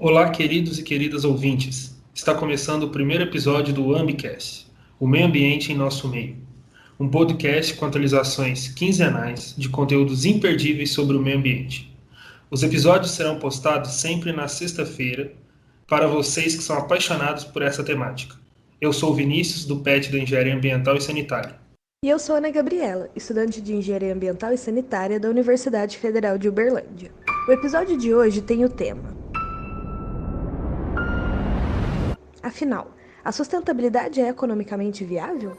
Olá, queridos e queridas ouvintes. Está começando o primeiro episódio do Ambicast, o meio ambiente em nosso meio. Um podcast com atualizações quinzenais de conteúdos imperdíveis sobre o meio ambiente. Os episódios serão postados sempre na sexta-feira para vocês que são apaixonados por essa temática. Eu sou o Vinícius, do PET da Engenharia Ambiental e Sanitária. E eu sou Ana Gabriela, estudante de Engenharia Ambiental e Sanitária da Universidade Federal de Uberlândia. O episódio de hoje tem o tema: Afinal, a sustentabilidade é economicamente viável?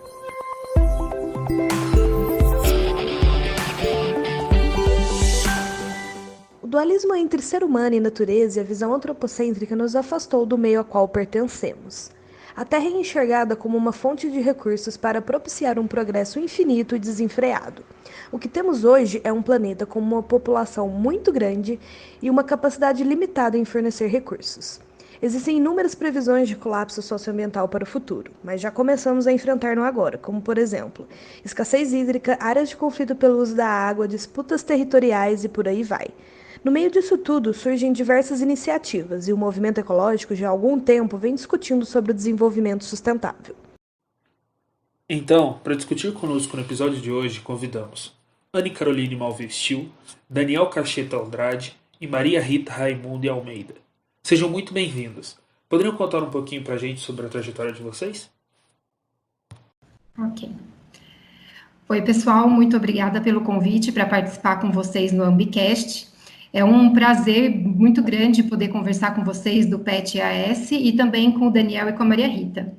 O dualismo entre ser humano e natureza e a visão antropocêntrica nos afastou do meio a qual pertencemos. A Terra é enxergada como uma fonte de recursos para propiciar um progresso infinito e desenfreado. O que temos hoje é um planeta com uma população muito grande e uma capacidade limitada em fornecer recursos. Existem inúmeras previsões de colapso socioambiental para o futuro, mas já começamos a enfrentar-no agora, como, por exemplo, escassez hídrica, áreas de conflito pelo uso da água, disputas territoriais e por aí vai. No meio disso tudo, surgem diversas iniciativas e o movimento ecológico já há algum tempo vem discutindo sobre o desenvolvimento sustentável. Então, para discutir conosco no episódio de hoje, convidamos Anne Caroline Malvestil, Daniel Cacheta Andrade e Maria Rita Raimundo Almeida. Sejam muito bem-vindos. Poderiam contar um pouquinho para a gente sobre a trajetória de vocês? Ok. Oi, pessoal, muito obrigada pelo convite para participar com vocês no Ambicast. É um prazer muito grande poder conversar com vocês do PET-AS e também com o Daniel e com a Maria Rita.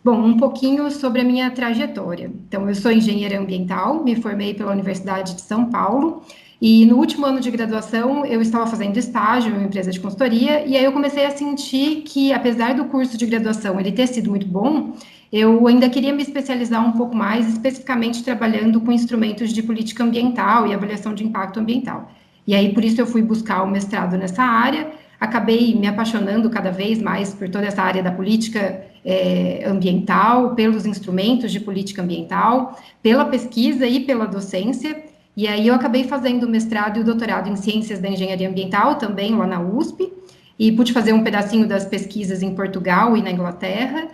Bom, um pouquinho sobre a minha trajetória. Então, eu sou engenheira ambiental, me formei pela Universidade de São Paulo e no último ano de graduação eu estava fazendo estágio em uma empresa de consultoria e aí eu comecei a sentir que, apesar do curso de graduação ele ter sido muito bom, eu ainda queria me especializar um pouco mais, especificamente trabalhando com instrumentos de política ambiental e avaliação de impacto ambiental. E aí, por isso, eu fui buscar o mestrado nessa área, acabei me apaixonando cada vez mais por toda essa área da política ambiental, pelos instrumentos de política ambiental, pela pesquisa e pela docência. E aí, eu acabei fazendo o mestrado e o doutorado em Ciências da Engenharia Ambiental, também lá na USP, e pude fazer um pedacinho das pesquisas em Portugal e na Inglaterra,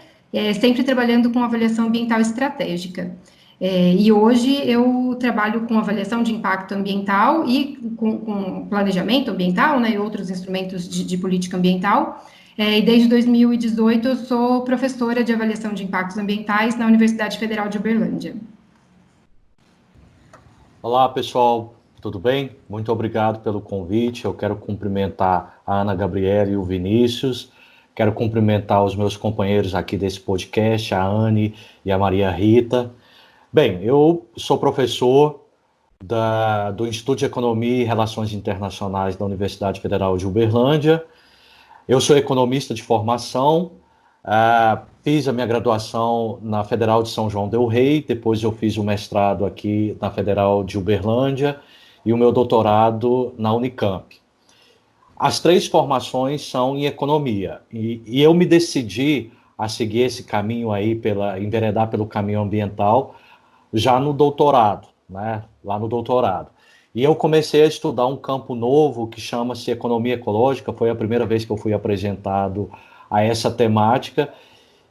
sempre trabalhando com avaliação ambiental estratégica. E hoje eu trabalho com avaliação de impacto ambiental e com planejamento ambiental, né, e outros instrumentos de política ambiental. E desde 2018 eu sou professora de avaliação de impactos ambientais na Universidade Federal de Uberlândia. Olá, pessoal, tudo bem? Muito obrigado pelo convite. Eu quero cumprimentar a Ana Gabriela e o Vinícius. Quero cumprimentar os meus companheiros aqui desse podcast, a Anne e a Maria Rita. Bem, eu sou professor do Instituto de Economia e Relações Internacionais da Universidade Federal de Uberlândia. Eu sou economista de formação, fiz a minha graduação na Federal de São João del Rei, depois eu fiz o mestrado aqui na Federal de Uberlândia e o meu doutorado na Unicamp. As três formações são em economia e eu me decidi a seguir esse caminho aí, enveredar pelo caminho ambiental, já no doutorado, né? Lá no doutorado. E eu comecei a estudar um campo novo que chama-se economia ecológica. Foi a primeira vez que eu fui apresentado a essa temática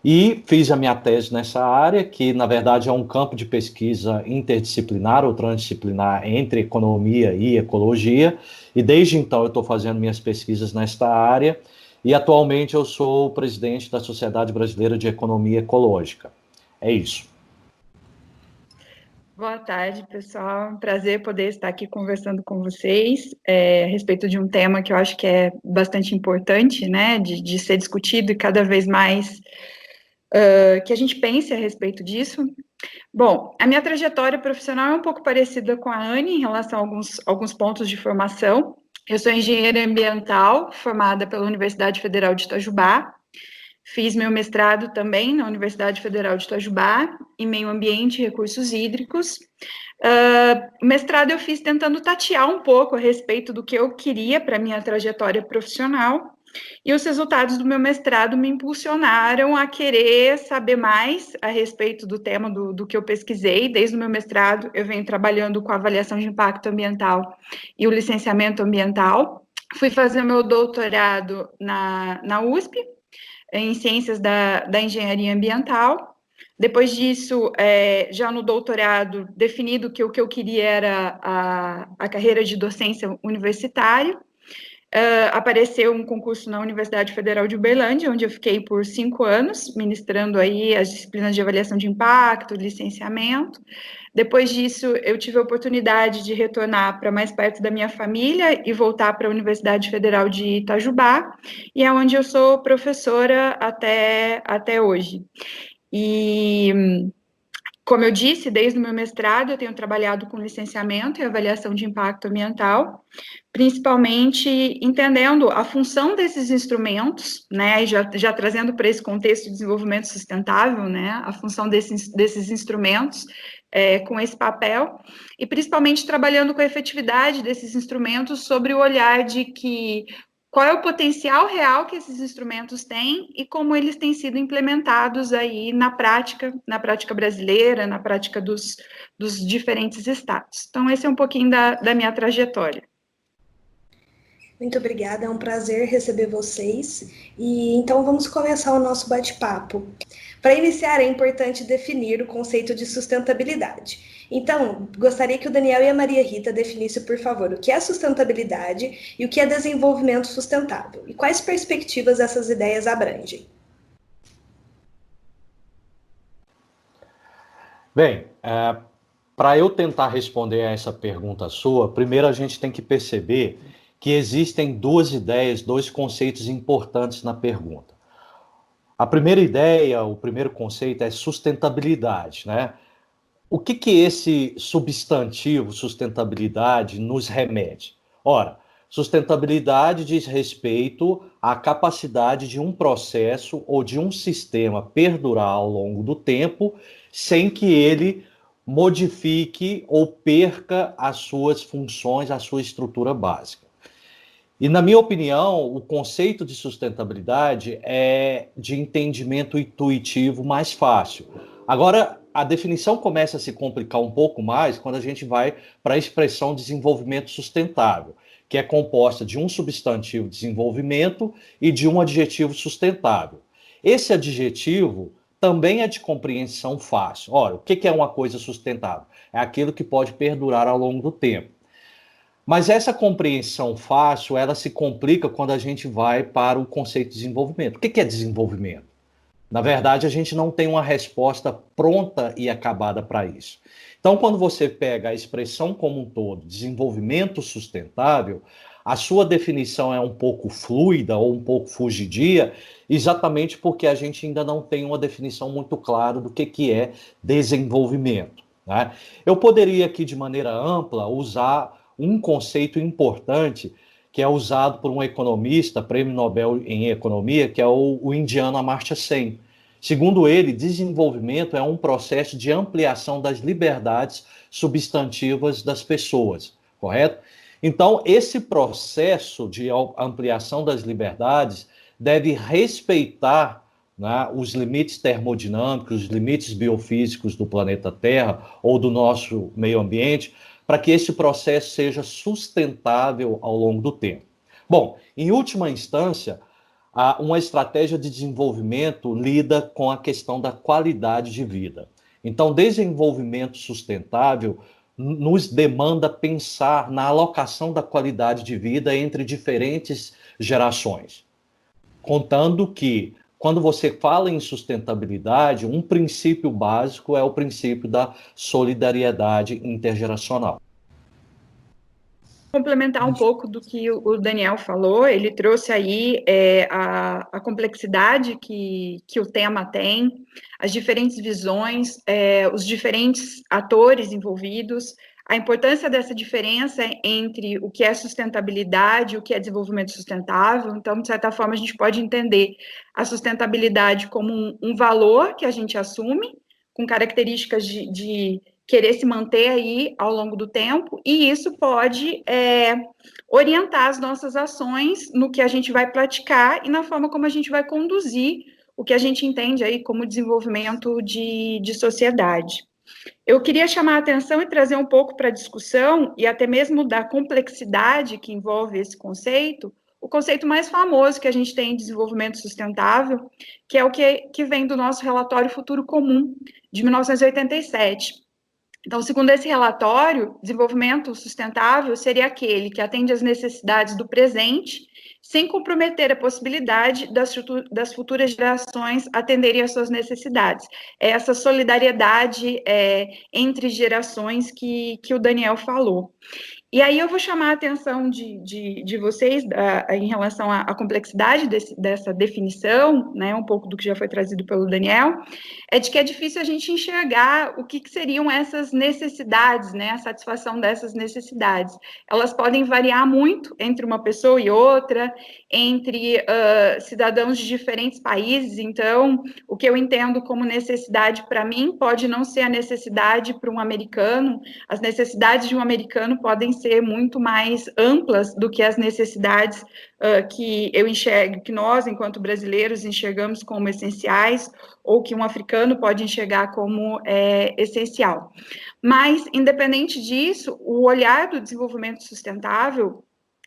e fiz a minha tese nessa área, que na verdade é um campo de pesquisa interdisciplinar ou transdisciplinar entre economia e ecologia. E desde então eu estou fazendo minhas pesquisas nesta área e atualmente eu sou o presidente da Sociedade Brasileira de Economia Ecológica. É isso. Boa tarde, pessoal. É um prazer poder estar aqui conversando com vocês a respeito de um tema que eu acho que é bastante importante, né, de ser discutido e cada vez mais que a gente pense a respeito disso. Bom, a minha trajetória profissional é um pouco parecida com a Anne em relação a alguns pontos de formação. Eu sou engenheira ambiental, formada pela Universidade Federal de Itajubá. Fiz meu mestrado também na Universidade Federal de Itajubá, em Meio Ambiente e Recursos Hídricos. O mestrado eu fiz tentando tatear um pouco a respeito do que eu queria para a minha trajetória profissional, e os resultados do meu mestrado me impulsionaram a querer saber mais a respeito do tema do que eu pesquisei. Desde o meu mestrado, eu venho trabalhando com a avaliação de impacto ambiental e o licenciamento ambiental, fui fazer o meu doutorado na USP, em Ciências da Engenharia Ambiental. Depois disso, já no doutorado, definido que o que eu queria era a carreira de docência universitária. Apareceu um concurso na Universidade Federal de Uberlândia, onde eu fiquei por 5 anos, ministrando aí as disciplinas de avaliação de impacto, licenciamento. Depois disso, eu tive a oportunidade de retornar para mais perto da minha família e voltar para a Universidade Federal de Itajubá, e é onde eu sou professora até hoje. E, como eu disse, desde o meu mestrado eu tenho trabalhado com licenciamento e avaliação de impacto ambiental, principalmente entendendo a função desses instrumentos, né, e já trazendo para esse contexto de desenvolvimento sustentável, né, a função desses instrumentos com esse papel, e principalmente trabalhando com a efetividade desses instrumentos sobre o olhar de que qual é o potencial real que esses instrumentos têm e como eles têm sido implementados aí na prática brasileira, na prática dos diferentes estados. Então, esse é um pouquinho da minha trajetória. Muito obrigada, é um prazer receber vocês. E então vamos começar o nosso bate-papo. Para iniciar, é importante definir o conceito de sustentabilidade. Então, gostaria que o Daniel e a Maria Rita definissem, por favor, o que é sustentabilidade e o que é desenvolvimento sustentável, e quais perspectivas essas ideias abrangem. Bem, para eu tentar responder a essa pergunta sua, primeiro a gente tem que perceber que existem duas ideias, dois conceitos importantes na pergunta. A primeira ideia, o primeiro conceito é sustentabilidade, né? O que esse substantivo sustentabilidade nos remete? Ora, sustentabilidade diz respeito à capacidade de um processo ou de um sistema perdurar ao longo do tempo sem que ele modifique ou perca as suas funções, a sua estrutura básica. E, na minha opinião, o conceito de sustentabilidade é de entendimento intuitivo mais fácil. Agora, a definição começa a se complicar um pouco mais quando a gente vai para a expressão desenvolvimento sustentável, que é composta de um substantivo desenvolvimento e de um adjetivo sustentável. Esse adjetivo também é de compreensão fácil. Ora, o que é uma coisa sustentável? É aquilo que pode perdurar ao longo do tempo. Mas essa compreensão fácil, ela se complica quando a gente vai para o conceito de desenvolvimento. O que é desenvolvimento? Na verdade, a gente não tem uma resposta pronta e acabada para isso. Então, quando você pega a expressão como um todo, desenvolvimento sustentável, a sua definição é um pouco fluida ou um pouco fugidia, exatamente porque a gente ainda não tem uma definição muito clara do que é desenvolvimento, né? Eu poderia aqui, de maneira ampla, usar um conceito importante que é usado por um economista, prêmio Nobel em economia, que é o indiano Amartya Sen. Segundo ele, desenvolvimento é um processo de ampliação das liberdades substantivas das pessoas, correto? Então, esse processo de ampliação das liberdades deve respeitar, né, os limites termodinâmicos, os limites biofísicos do planeta Terra ou do nosso meio ambiente, para que esse processo seja sustentável ao longo do tempo. Bom, em última instância, uma estratégia de desenvolvimento lida com a questão da qualidade de vida. Então, desenvolvimento sustentável nos demanda pensar na alocação da qualidade de vida entre diferentes gerações. Contando que, quando você fala em sustentabilidade, um princípio básico é o princípio da solidariedade intergeracional. Complementar um pouco do que o Daniel falou, ele trouxe aí a complexidade que o tema tem, as diferentes visões, os diferentes atores envolvidos, a importância dessa diferença entre o que é sustentabilidade e o que é desenvolvimento sustentável. Então, de certa forma, a gente pode entender a sustentabilidade como um valor que a gente assume, com características de querer se manter aí ao longo do tempo, e isso pode orientar as nossas ações no que a gente vai praticar e na forma como a gente vai conduzir o que a gente entende aí como desenvolvimento de sociedade. Eu queria chamar a atenção e trazer um pouco para a discussão, e até mesmo da complexidade que envolve esse conceito, o conceito mais famoso que a gente tem em desenvolvimento sustentável, que é o que vem do nosso relatório Futuro Comum, de 1987. Então, segundo esse relatório, desenvolvimento sustentável seria aquele que atende às necessidades do presente, sem comprometer a possibilidade das futuras gerações atenderem às suas necessidades. É essa solidariedade entre gerações que o Daniel falou. E aí eu vou chamar a atenção de vocês em relação à complexidade dessa definição, né, um pouco do que já foi trazido pelo Daniel, é de que é difícil a gente enxergar o que seriam essas necessidades, né, a satisfação dessas necessidades. Elas podem variar muito entre uma pessoa e outra, entre cidadãos de diferentes países, então o que eu entendo como necessidade para mim pode não ser a necessidade para um americano, as necessidades de um americano podem ser muito mais amplas do que as necessidades que eu enxergo, que nós, enquanto brasileiros, enxergamos como essenciais, ou que um africano pode enxergar como essencial. Mas, independente disso, o olhar do desenvolvimento sustentável,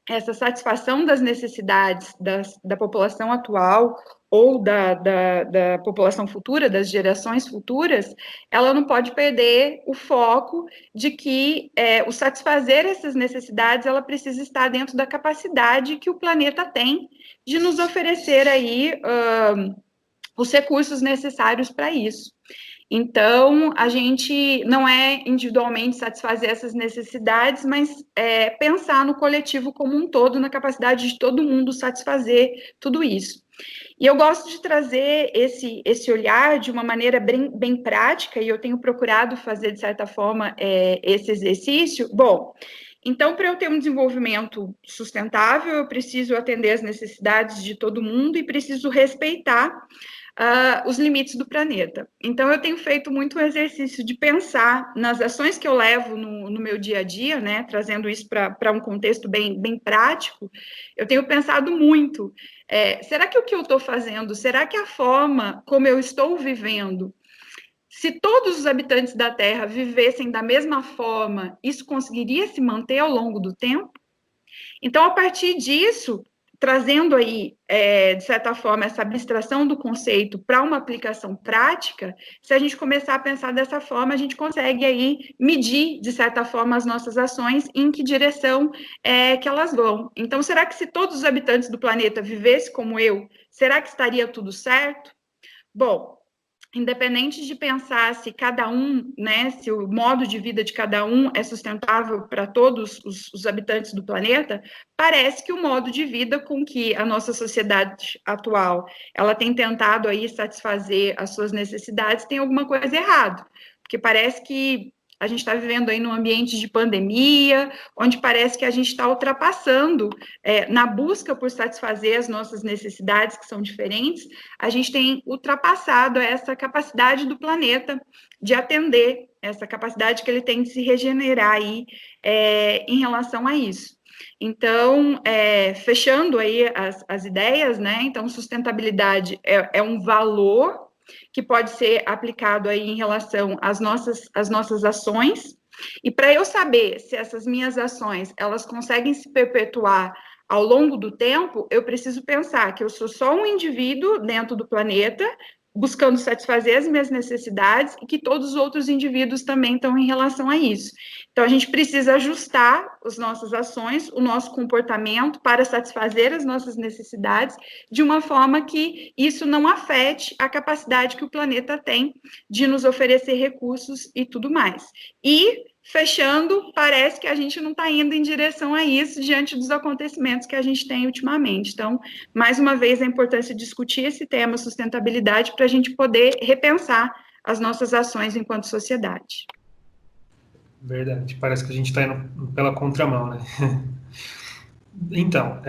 essa satisfação das necessidades da população atual ou da população futura, das gerações futuras, ela não pode perder o foco de que o satisfazer essas necessidades, ela precisa estar dentro da capacidade que o planeta tem de nos oferecer aí os recursos necessários para isso. Então, a gente não é individualmente satisfazer essas necessidades, mas pensar no coletivo como um todo, na capacidade de todo mundo satisfazer tudo isso. E eu gosto de trazer esse olhar de uma maneira bem prática, e eu tenho procurado fazer, de certa forma, esse exercício. Bom, então, para eu ter um desenvolvimento sustentável, eu preciso atender às necessidades de todo mundo e preciso respeitar os limites do planeta. Então, eu tenho feito muito o exercício de pensar nas ações que eu levo no meu dia a dia, né, trazendo isso para um contexto bem prático. Eu tenho pensado muito, será que o que eu estou fazendo, será que a forma como eu estou vivendo, se todos os habitantes da Terra vivessem da mesma forma, isso conseguiria se manter ao longo do tempo? Então, a partir disso, trazendo aí, de certa forma, essa abstração do conceito para uma aplicação prática, se a gente começar a pensar dessa forma, a gente consegue aí medir, de certa forma, as nossas ações e em que direção que elas vão. Então, será que se todos os habitantes do planeta vivessem como eu, será que estaria tudo certo? Bom, independente de pensar se cada um, né, se o modo de vida de cada um é sustentável para todos os habitantes do planeta, parece que o modo de vida com que a nossa sociedade atual, ela tem tentado aí satisfazer as suas necessidades, tem alguma coisa errada, porque parece que a gente está vivendo aí num ambiente de pandemia, onde parece que a gente está ultrapassando, na busca por satisfazer as nossas necessidades, que são diferentes, a gente tem ultrapassado essa capacidade do planeta de atender, essa capacidade que ele tem de se regenerar aí em relação a isso. Então, fechando aí as ideias, né? Então, sustentabilidade é um valor que pode ser aplicado aí em relação às nossas ações, e para eu saber se essas minhas ações, elas conseguem se perpetuar ao longo do tempo, eu preciso pensar que eu sou só um indivíduo dentro do planeta, buscando satisfazer as minhas necessidades, e que todos os outros indivíduos também estão em relação a isso. Então, a gente precisa ajustar as nossas ações, o nosso comportamento para satisfazer as nossas necessidades, de uma forma que isso não afete a capacidade que o planeta tem de nos oferecer recursos e tudo mais. E, fechando, parece que a gente não está indo em direção a isso diante dos acontecimentos que a gente tem ultimamente. Então, mais uma vez, a importância de discutir esse tema, sustentabilidade, para a gente poder repensar as nossas ações enquanto sociedade. Verdade, parece que a gente está indo pela contramão, né? Então,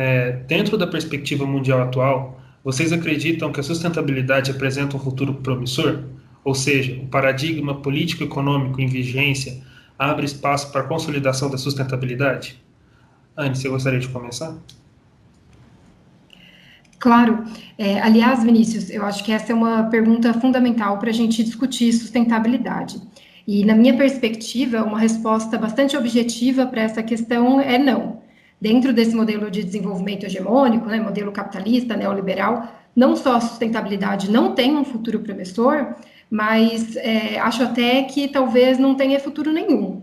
dentro da perspectiva mundial atual, vocês acreditam que a sustentabilidade apresenta um futuro promissor? Ou seja, o paradigma político-econômico em vigência abre espaço para a consolidação da sustentabilidade? Anne, você gostaria de começar? Claro. Aliás, Vinícius, eu acho que essa é uma pergunta fundamental para a gente discutir sustentabilidade. E, na minha perspectiva, uma resposta bastante objetiva para essa questão é não. Dentro desse modelo de desenvolvimento hegemônico, né, modelo capitalista, neoliberal, não só a sustentabilidade não tem um futuro promissor, mas acho até que talvez não tenha futuro nenhum.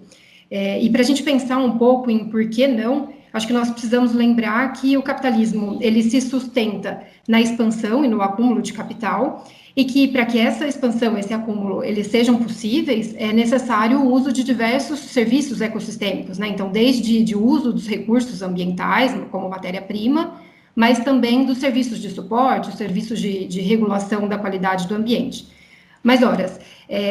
E para a gente pensar um pouco em por que não, acho que nós precisamos lembrar que o capitalismo ele se sustenta na expansão e no acúmulo de capital, e que para que essa expansão, esse acúmulo, eles sejam possíveis, é necessário o uso de diversos serviços ecossistêmicos, né? Então, desde o uso dos recursos ambientais, como matéria-prima, mas também dos serviços de suporte, os serviços de regulação da qualidade do ambiente. Mas, ora,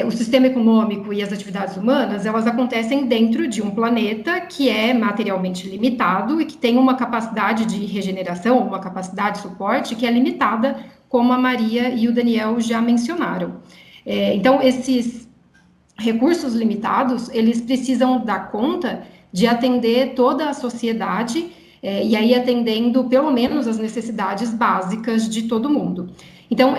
o sistema econômico e as atividades humanas, elas acontecem dentro de um planeta que é materialmente limitado e que tem uma capacidade de regeneração, uma capacidade de suporte que é limitada, como a Maria e o Daniel já mencionaram. Então, esses recursos limitados, eles precisam dar conta de atender toda a sociedade, e aí atendendo pelo menos as necessidades básicas de todo mundo. Então,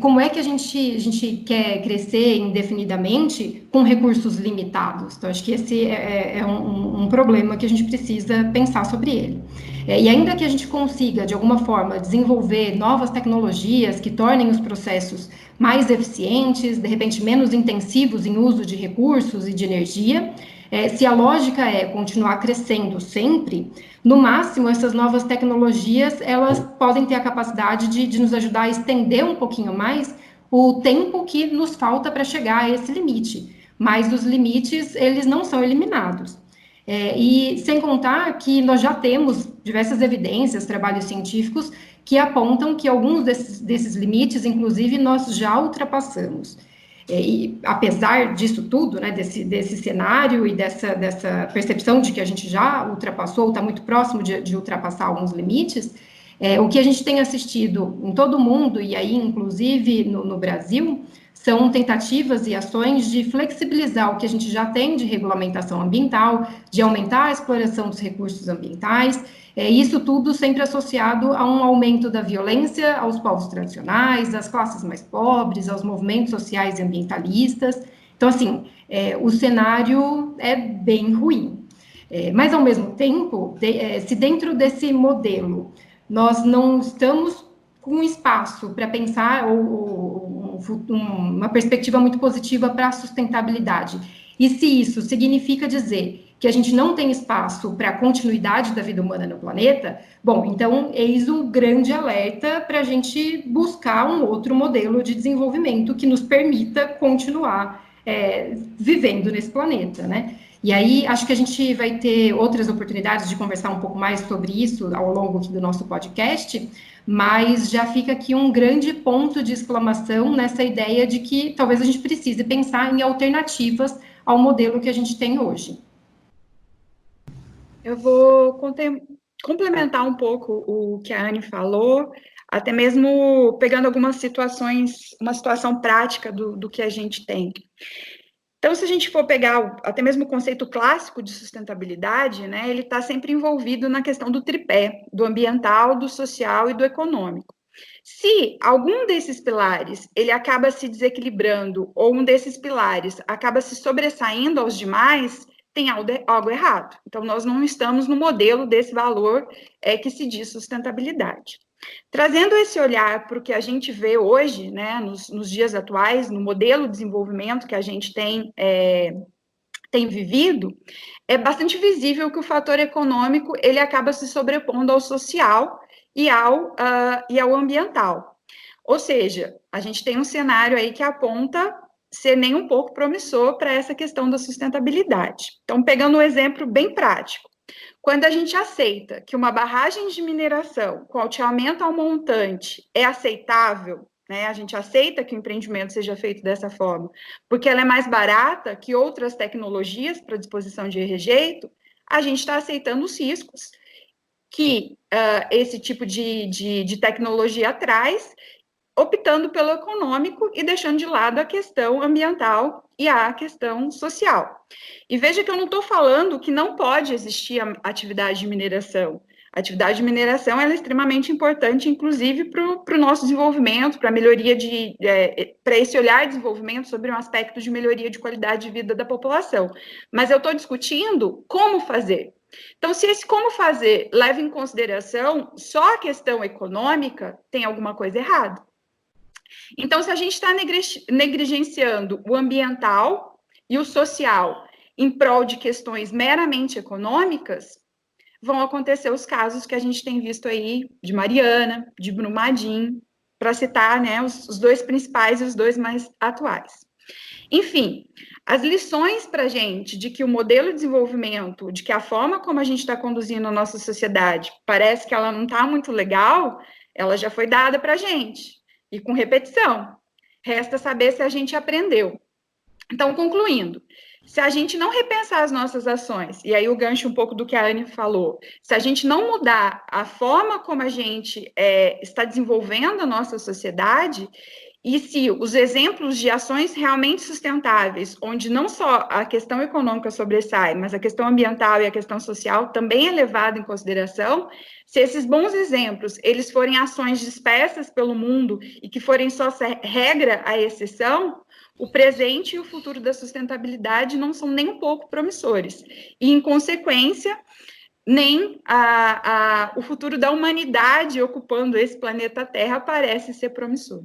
como é que a gente quer crescer indefinidamente com recursos limitados? Então, acho que esse é um problema que a gente precisa pensar sobre ele. E ainda que a gente consiga, de alguma forma, desenvolver novas tecnologias que tornem os processos mais eficientes, de repente menos intensivos em uso de recursos e de energia, se a lógica é continuar crescendo sempre, no máximo, essas novas tecnologias, elas podem ter a capacidade de nos ajudar a estender um pouquinho mais o tempo que nos falta para chegar a esse limite. Mas os limites, eles não são eliminados. E sem contar que nós já temos diversas evidências, trabalhos científicos, que apontam que alguns desses limites, inclusive, nós já ultrapassamos. E apesar disso tudo, né, desse cenário e dessa percepção de que a gente já ultrapassou, está muito próximo de ultrapassar alguns limites, o que a gente tem assistido em todo o mundo, e aí inclusive no Brasil, são tentativas e ações de flexibilizar o que a gente já tem de regulamentação ambiental, de aumentar a exploração dos recursos ambientais, isso tudo sempre associado a um aumento da violência aos povos tradicionais, às classes mais pobres, aos movimentos sociais e ambientalistas. Então, assim, o cenário é bem ruim. Mas, ao mesmo tempo, se dentro desse modelo nós não estamos com espaço para pensar uma perspectiva muito positiva para a sustentabilidade, e se isso significa dizer que a gente não tem espaço para a continuidade da vida humana no planeta, bom, então eis o grande alerta para a gente buscar um outro modelo de desenvolvimento que nos permita continuar vivendo nesse planeta, né? E aí, acho que a gente vai ter outras oportunidades de conversar um pouco mais sobre isso ao longo do nosso podcast, mas já fica aqui um grande ponto de exclamação nessa ideia de que talvez a gente precise pensar em alternativas ao modelo que a gente tem hoje. Eu vou complementar um pouco o que a Anne falou, até mesmo pegando algumas situações, uma situação prática do que a gente tem. Então, se a gente for pegar até mesmo o conceito clássico de sustentabilidade, né, ele está sempre envolvido na questão do tripé, do ambiental, do social e do econômico. Se algum desses pilares ele acaba se desequilibrando ou um desses pilares acaba se sobressaindo aos demais, tem algo errado. Então, nós não estamos no modelo desse valor que se diz sustentabilidade. Trazendo esse olhar para o que a gente vê hoje, né, nos dias atuais, no modelo de desenvolvimento que a gente tem vivido, é bastante visível que o fator econômico ele acaba se sobrepondo ao social e ao ambiental. Ou seja, a gente tem um cenário aí que aponta ser nem um pouco promissor para essa questão da sustentabilidade. Então, pegando um exemplo bem prático, quando a gente aceita que uma barragem de mineração com alteamento ao montante é aceitável, né, a gente aceita que o empreendimento seja feito dessa forma, porque ela é mais barata que outras tecnologias para disposição de rejeito, a gente está aceitando os riscos que esse tipo de tecnologia traz, optando pelo econômico e deixando de lado a questão ambiental e a questão social. E veja que eu não estou falando que não pode existir a atividade de mineração. A atividade de mineração ela é extremamente importante, inclusive para o nosso desenvolvimento, para a melhoria para esse olhar de desenvolvimento sobre um aspecto de melhoria de qualidade de vida da população. Mas eu estou discutindo como fazer. Então, se esse como fazer leva em consideração só a questão econômica, tem alguma coisa errada. Então, se a gente está negligenciando o ambiental e o social em prol de questões meramente econômicas, vão acontecer os casos que a gente tem visto aí de Mariana, de Brumadinho, para citar, né, os dois principais e os dois mais atuais. Enfim, as lições para a gente de que o modelo de desenvolvimento, de que a forma como a gente está conduzindo a nossa sociedade, parece que ela não está muito legal, ela já foi dada para a gente, e com repetição. Resta saber se a gente aprendeu. Então, concluindo, se a gente não repensar as nossas ações, e aí o gancho um pouco do que a Anne falou, se a gente não mudar a forma como a gente está desenvolvendo a nossa sociedade, e se os exemplos de ações realmente sustentáveis, onde não só a questão econômica sobressai, mas a questão ambiental e a questão social também é levada em consideração, se esses bons exemplos, eles forem ações dispersas pelo mundo e que forem só regra à exceção, o presente e o futuro da sustentabilidade não são nem um pouco promissores. E, em consequência, nem o futuro da humanidade ocupando esse planeta Terra parece ser promissor.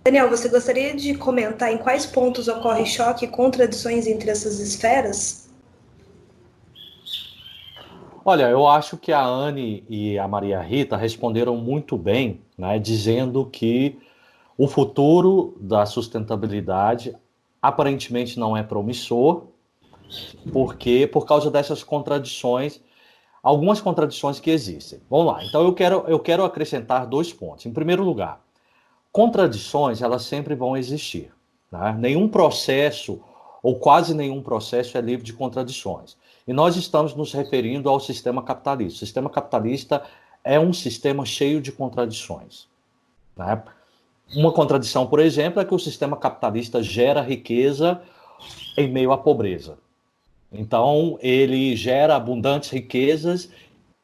Daniel, você gostaria de comentar em quais pontos ocorre choque e contradições entre essas esferas? Olha, eu acho que a Anne e a Maria Rita responderam muito bem, né, dizendo que o futuro da sustentabilidade aparentemente não é promissor, porque por causa dessas contradições, algumas contradições que existem. Vamos lá, então eu quero acrescentar 2 pontos. Em primeiro lugar, contradições, elas sempre vão existir, né? Nenhum processo, ou quase nenhum processo, é livre de contradições. E nós estamos nos referindo ao sistema capitalista. O sistema capitalista é um sistema cheio de contradições, né? Uma contradição, por exemplo, é que o sistema capitalista gera riqueza em meio à pobreza. Então, ele gera abundantes riquezas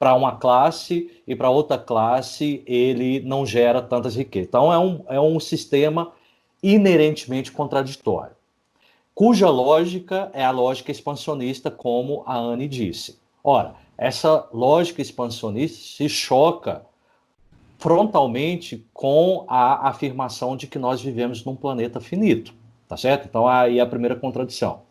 para uma classe e para outra classe ele não gera tantas riquezas. Então, é um sistema inerentemente contraditório, cuja lógica é a lógica expansionista, como a Anne disse. Ora, essa lógica expansionista se choca frontalmente com a afirmação de que nós vivemos num planeta finito, tá certo? Então, aí é a primeira contradição.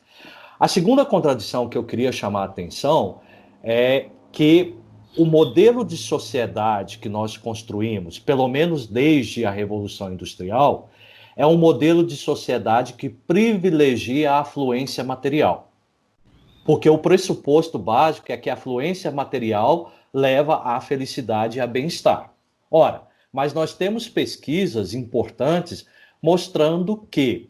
A segunda contradição que eu queria chamar a atenção é que o modelo de sociedade que nós construímos, pelo menos desde a Revolução Industrial, é um modelo de sociedade que privilegia a afluência material. Porque o pressuposto básico é que a afluência material leva à felicidade e a bem-estar. Ora, mas nós temos pesquisas importantes mostrando que,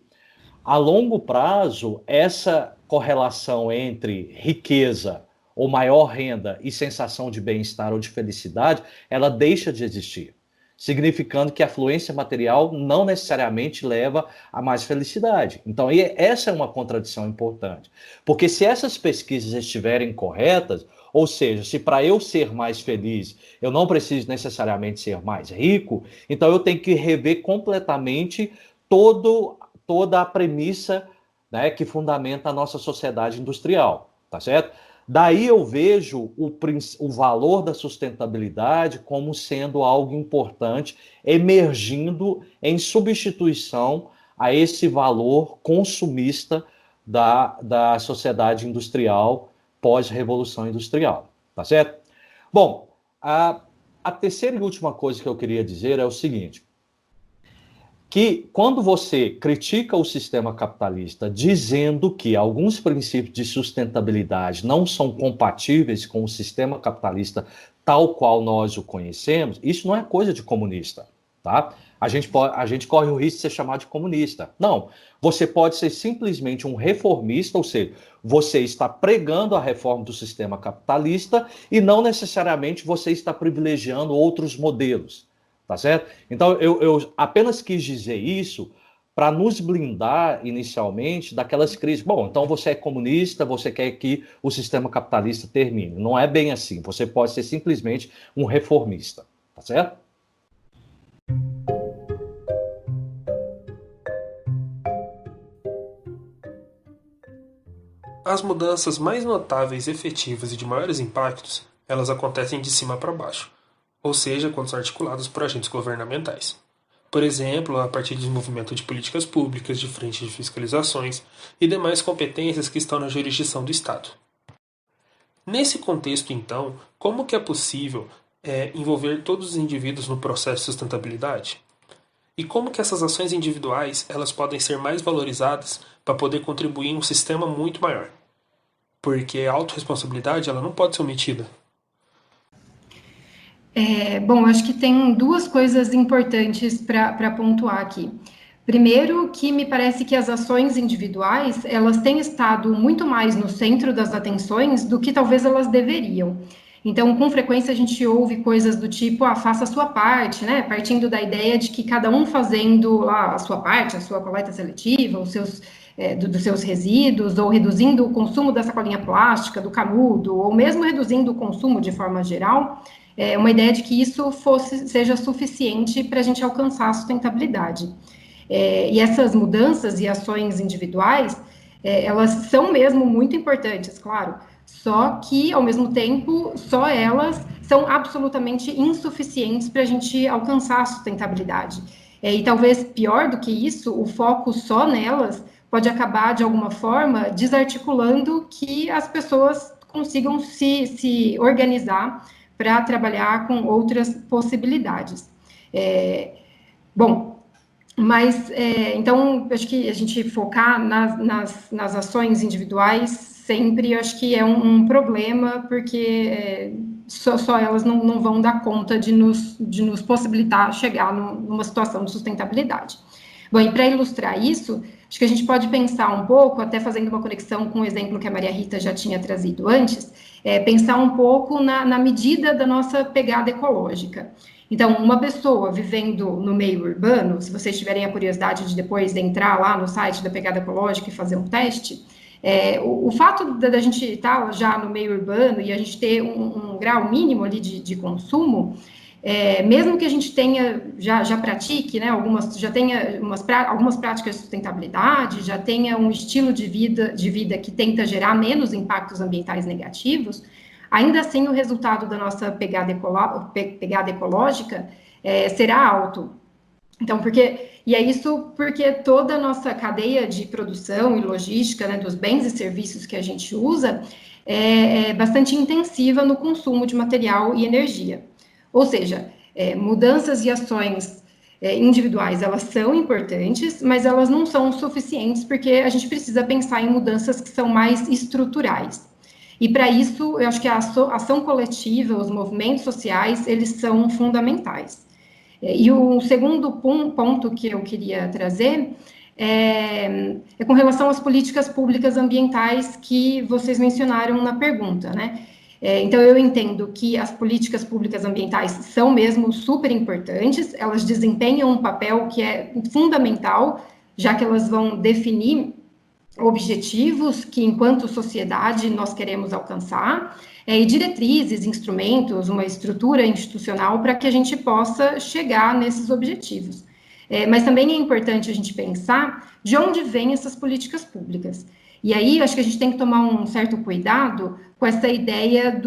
a longo prazo, essa correlação entre riqueza ou maior renda e sensação de bem-estar ou de felicidade, ela deixa de existir, significando que a afluência material não necessariamente leva a mais felicidade. Então, essa é uma contradição importante, porque se essas pesquisas estiverem corretas, ou seja, se para eu ser mais feliz, eu não preciso necessariamente ser mais rico, então eu tenho que rever completamente toda a premissa, né, que fundamenta a nossa sociedade industrial, tá certo? Daí eu vejo o valor da sustentabilidade como sendo algo importante, emergindo em substituição a esse valor consumista da sociedade industrial pós-revolução industrial, tá certo? Bom, a terceira e última coisa que eu queria dizer é o seguinte, que quando você critica o sistema capitalista dizendo que alguns princípios de sustentabilidade não são compatíveis com o sistema capitalista tal qual nós o conhecemos, isso não é coisa de comunista, tá? A gente corre o risco de ser chamado de comunista. Não, você pode ser simplesmente um reformista, ou seja, você está pregando a reforma do sistema capitalista e não necessariamente você está privilegiando outros modelos. Tá certo? Então, eu apenas quis dizer isso para nos blindar inicialmente daquelas crises. Bom, então você é comunista, você quer que o sistema capitalista termine. Não é bem assim. Você pode ser simplesmente um reformista, tá certo? As mudanças mais notáveis, efetivas e de maiores impactos, elas acontecem de cima para baixo, ou seja, quando são articuladas por agentes governamentais. Por exemplo, a partir do desenvolvimento de políticas públicas, de frente de fiscalizações e demais competências que estão na jurisdição do Estado. Nesse contexto, então, como que é possível envolver todos os indivíduos no processo de sustentabilidade? E como que essas ações individuais elas podem ser mais valorizadas para poder contribuir em um sistema muito maior? Porque a autorresponsabilidade ela não pode ser omitida. Bom, acho que tem duas coisas importantes para pontuar aqui. Primeiro, que me parece que as ações individuais, elas têm estado muito mais no centro das atenções do que talvez elas deveriam. Então, com frequência, a gente ouve coisas do tipo, faça a sua parte, né? Partindo da ideia de que cada um fazendo a sua parte, a sua coleta seletiva, os seus, dos seus resíduos, ou reduzindo o consumo da sacolinha plástica, do canudo, ou mesmo reduzindo o consumo de forma geral, uma ideia de que isso seja suficiente para a gente alcançar a sustentabilidade. E essas mudanças e ações individuais, elas são mesmo muito importantes, claro, só que, ao mesmo tempo, só elas são absolutamente insuficientes para a gente alcançar a sustentabilidade. E talvez pior do que isso, o foco só nelas pode acabar, de alguma forma, desarticulando que as pessoas consigam se organizar para trabalhar com outras possibilidades. Então, acho que a gente focar nas ações individuais sempre, acho que é um problema, porque só elas não vão dar conta de nos possibilitar chegar numa situação de sustentabilidade. Bom, e para ilustrar isso, acho que a gente pode pensar um pouco, até fazendo uma conexão com o exemplo que a Maria Rita já tinha trazido antes, pensar um pouco na medida da nossa pegada ecológica. Então, uma pessoa vivendo no meio urbano, se vocês tiverem a curiosidade de depois entrar lá no site da Pegada Ecológica e fazer um teste, o fato da gente estar já no meio urbano e a gente ter um grau mínimo ali de consumo, mesmo que a gente tenha, já pratique, né, já tenha algumas práticas de sustentabilidade, já tenha um estilo de vida que tenta gerar menos impactos ambientais negativos, ainda assim o resultado da nossa pegada ecológica será alto. Então, e é isso porque toda a nossa cadeia de produção e logística, né, dos bens e serviços que a gente usa é bastante intensiva no consumo de material e energia. Ou seja, mudanças e ações individuais, elas são importantes, mas elas não são suficientes porque a gente precisa pensar em mudanças que são mais estruturais. E para isso, eu acho que a ação coletiva, os movimentos sociais, eles são fundamentais. E o segundo ponto que eu queria trazer é com relação às políticas públicas ambientais que vocês mencionaram na pergunta, né? Então, eu entendo que as políticas públicas ambientais são mesmo super importantes, elas desempenham um papel que é fundamental, já que elas vão definir objetivos que, enquanto sociedade, nós queremos alcançar, e diretrizes, instrumentos, uma estrutura institucional para que a gente possa chegar nesses objetivos. Mas também é importante a gente pensar de onde vêm essas políticas públicas. E aí, acho que a gente tem que tomar um certo cuidado com essa ideia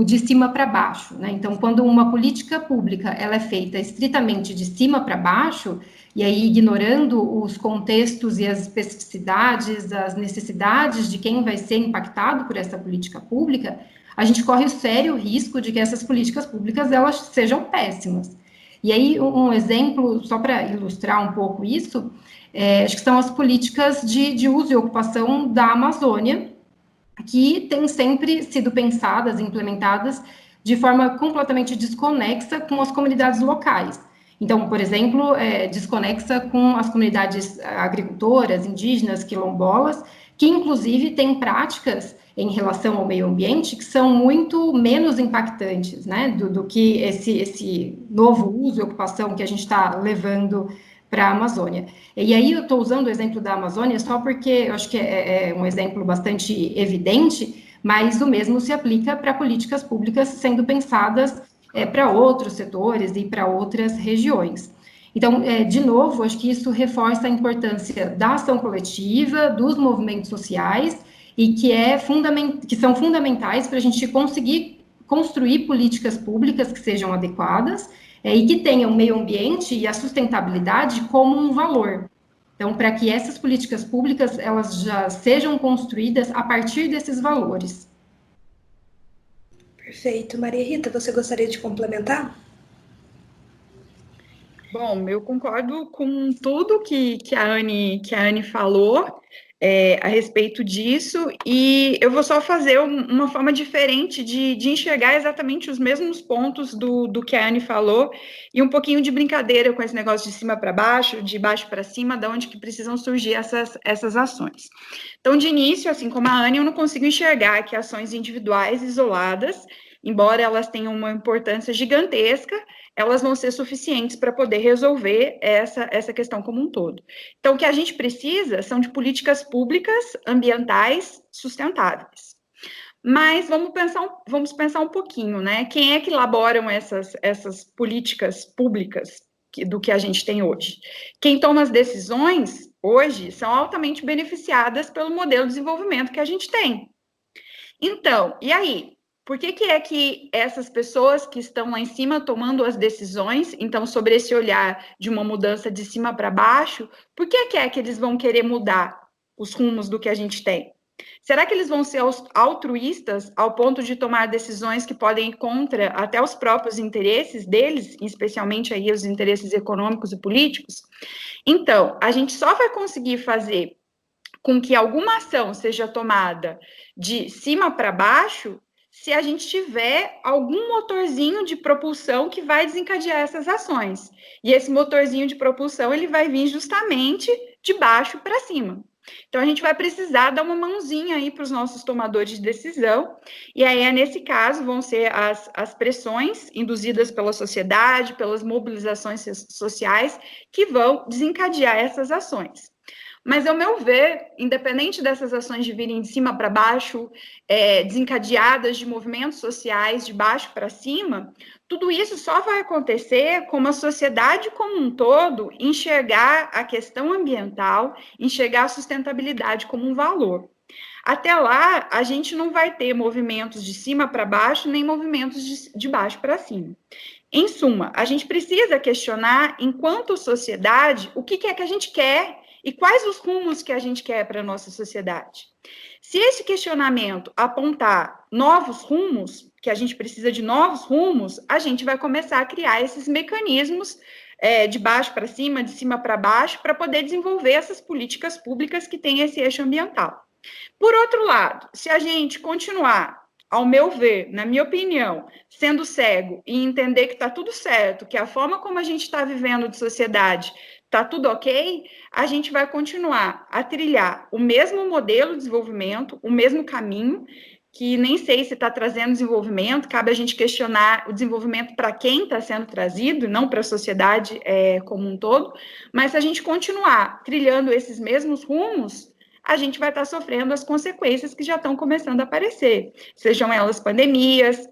de cima para baixo, né? Então, quando uma política pública ela é feita estritamente de cima para baixo, e aí ignorando os contextos e as especificidades, as necessidades de quem vai ser impactado por essa política pública, a gente corre o sério risco de que essas políticas públicas elas sejam péssimas. E aí, um exemplo, só para ilustrar um pouco isso, acho que são as políticas de uso e ocupação da Amazônia, que têm sempre sido pensadas e implementadas de forma completamente desconexa com as comunidades locais. Então, por exemplo, desconexa com as comunidades agricultoras, indígenas, quilombolas, que inclusive têm práticas em relação ao meio ambiente que são muito menos impactantes, né, do que esse novo uso e ocupação que a gente está levando para a Amazônia. E aí eu estou usando o exemplo da Amazônia só porque eu acho que é um exemplo bastante evidente, mas o mesmo se aplica para políticas públicas sendo pensadas para outros setores e para outras regiões. Então, de novo, acho que isso reforça a importância da ação coletiva, dos movimentos sociais, e que são fundamentais para a gente conseguir construir políticas públicas que sejam adequadas e que tenham o meio ambiente e a sustentabilidade como um valor. Então, para que essas políticas públicas elas já sejam construídas a partir desses valores. Perfeito. Maria Rita, você gostaria de complementar? Bom, eu concordo com tudo que a Anne falou a respeito disso, e eu vou só fazer uma forma diferente de enxergar exatamente os mesmos pontos do que a Anne falou, e um pouquinho de brincadeira com esse negócio de cima para baixo, de baixo para cima, de onde que precisam surgir essas ações. Então, de início, assim como a Anne, eu não consigo enxergar que ações individuais isoladas, embora elas tenham uma importância gigantesca, elas vão ser suficientes para poder resolver essa questão como um todo. Então, o que a gente precisa são de políticas públicas ambientais sustentáveis. Mas vamos pensar um pouquinho, né? Quem é que elaboram essas políticas públicas do que a gente tem hoje? Quem toma as decisões hoje são altamente beneficiadas pelo modelo de desenvolvimento que a gente tem. Então, e aí? Por que é que essas pessoas que estão lá em cima tomando as decisões, então, sobre esse olhar de uma mudança de cima para baixo, por que é que eles vão querer mudar os rumos do que a gente tem? Será que eles vão ser altruístas ao ponto de tomar decisões que podem ir contra até os próprios interesses deles, especialmente aí os interesses econômicos e políticos? Então, a gente só vai conseguir fazer com que alguma ação seja tomada de cima para baixo se a gente tiver algum motorzinho de propulsão que vai desencadear essas ações. E esse motorzinho de propulsão, ele vai vir justamente de baixo para cima. Então, a gente vai precisar dar uma mãozinha aí para os nossos tomadores de decisão, e aí, nesse caso, vão ser as pressões induzidas pela sociedade, pelas mobilizações sociais, que vão desencadear essas ações. Mas, ao meu ver, independente dessas ações de virem de cima para baixo, desencadeadas de movimentos sociais de baixo para cima, tudo isso só vai acontecer como a sociedade como um todo enxergar a questão ambiental, enxergar a sustentabilidade como um valor. Até lá, a gente não vai ter movimentos de cima para baixo, nem movimentos de baixo para cima. Em suma, a gente precisa questionar, enquanto sociedade, o que é que a gente quer e quais os rumos que a gente quer para a nossa sociedade. Se esse questionamento apontar novos rumos, que a gente precisa de novos rumos, a gente vai começar a criar esses mecanismos de baixo para cima, de cima para baixo, para poder desenvolver essas políticas públicas que têm esse eixo ambiental. Por outro lado, se a gente continuar, ao meu ver, na minha opinião, sendo cego e entender que está tudo certo, que a forma como a gente está vivendo de sociedade está tudo ok, a gente vai continuar a trilhar o mesmo modelo de desenvolvimento, o mesmo caminho, que nem sei se está trazendo desenvolvimento, cabe a gente questionar o desenvolvimento para quem está sendo trazido, não para a sociedade como um todo, mas se a gente continuar trilhando esses mesmos rumos, a gente vai estar sofrendo as consequências que já estão começando a aparecer, sejam elas pandemias,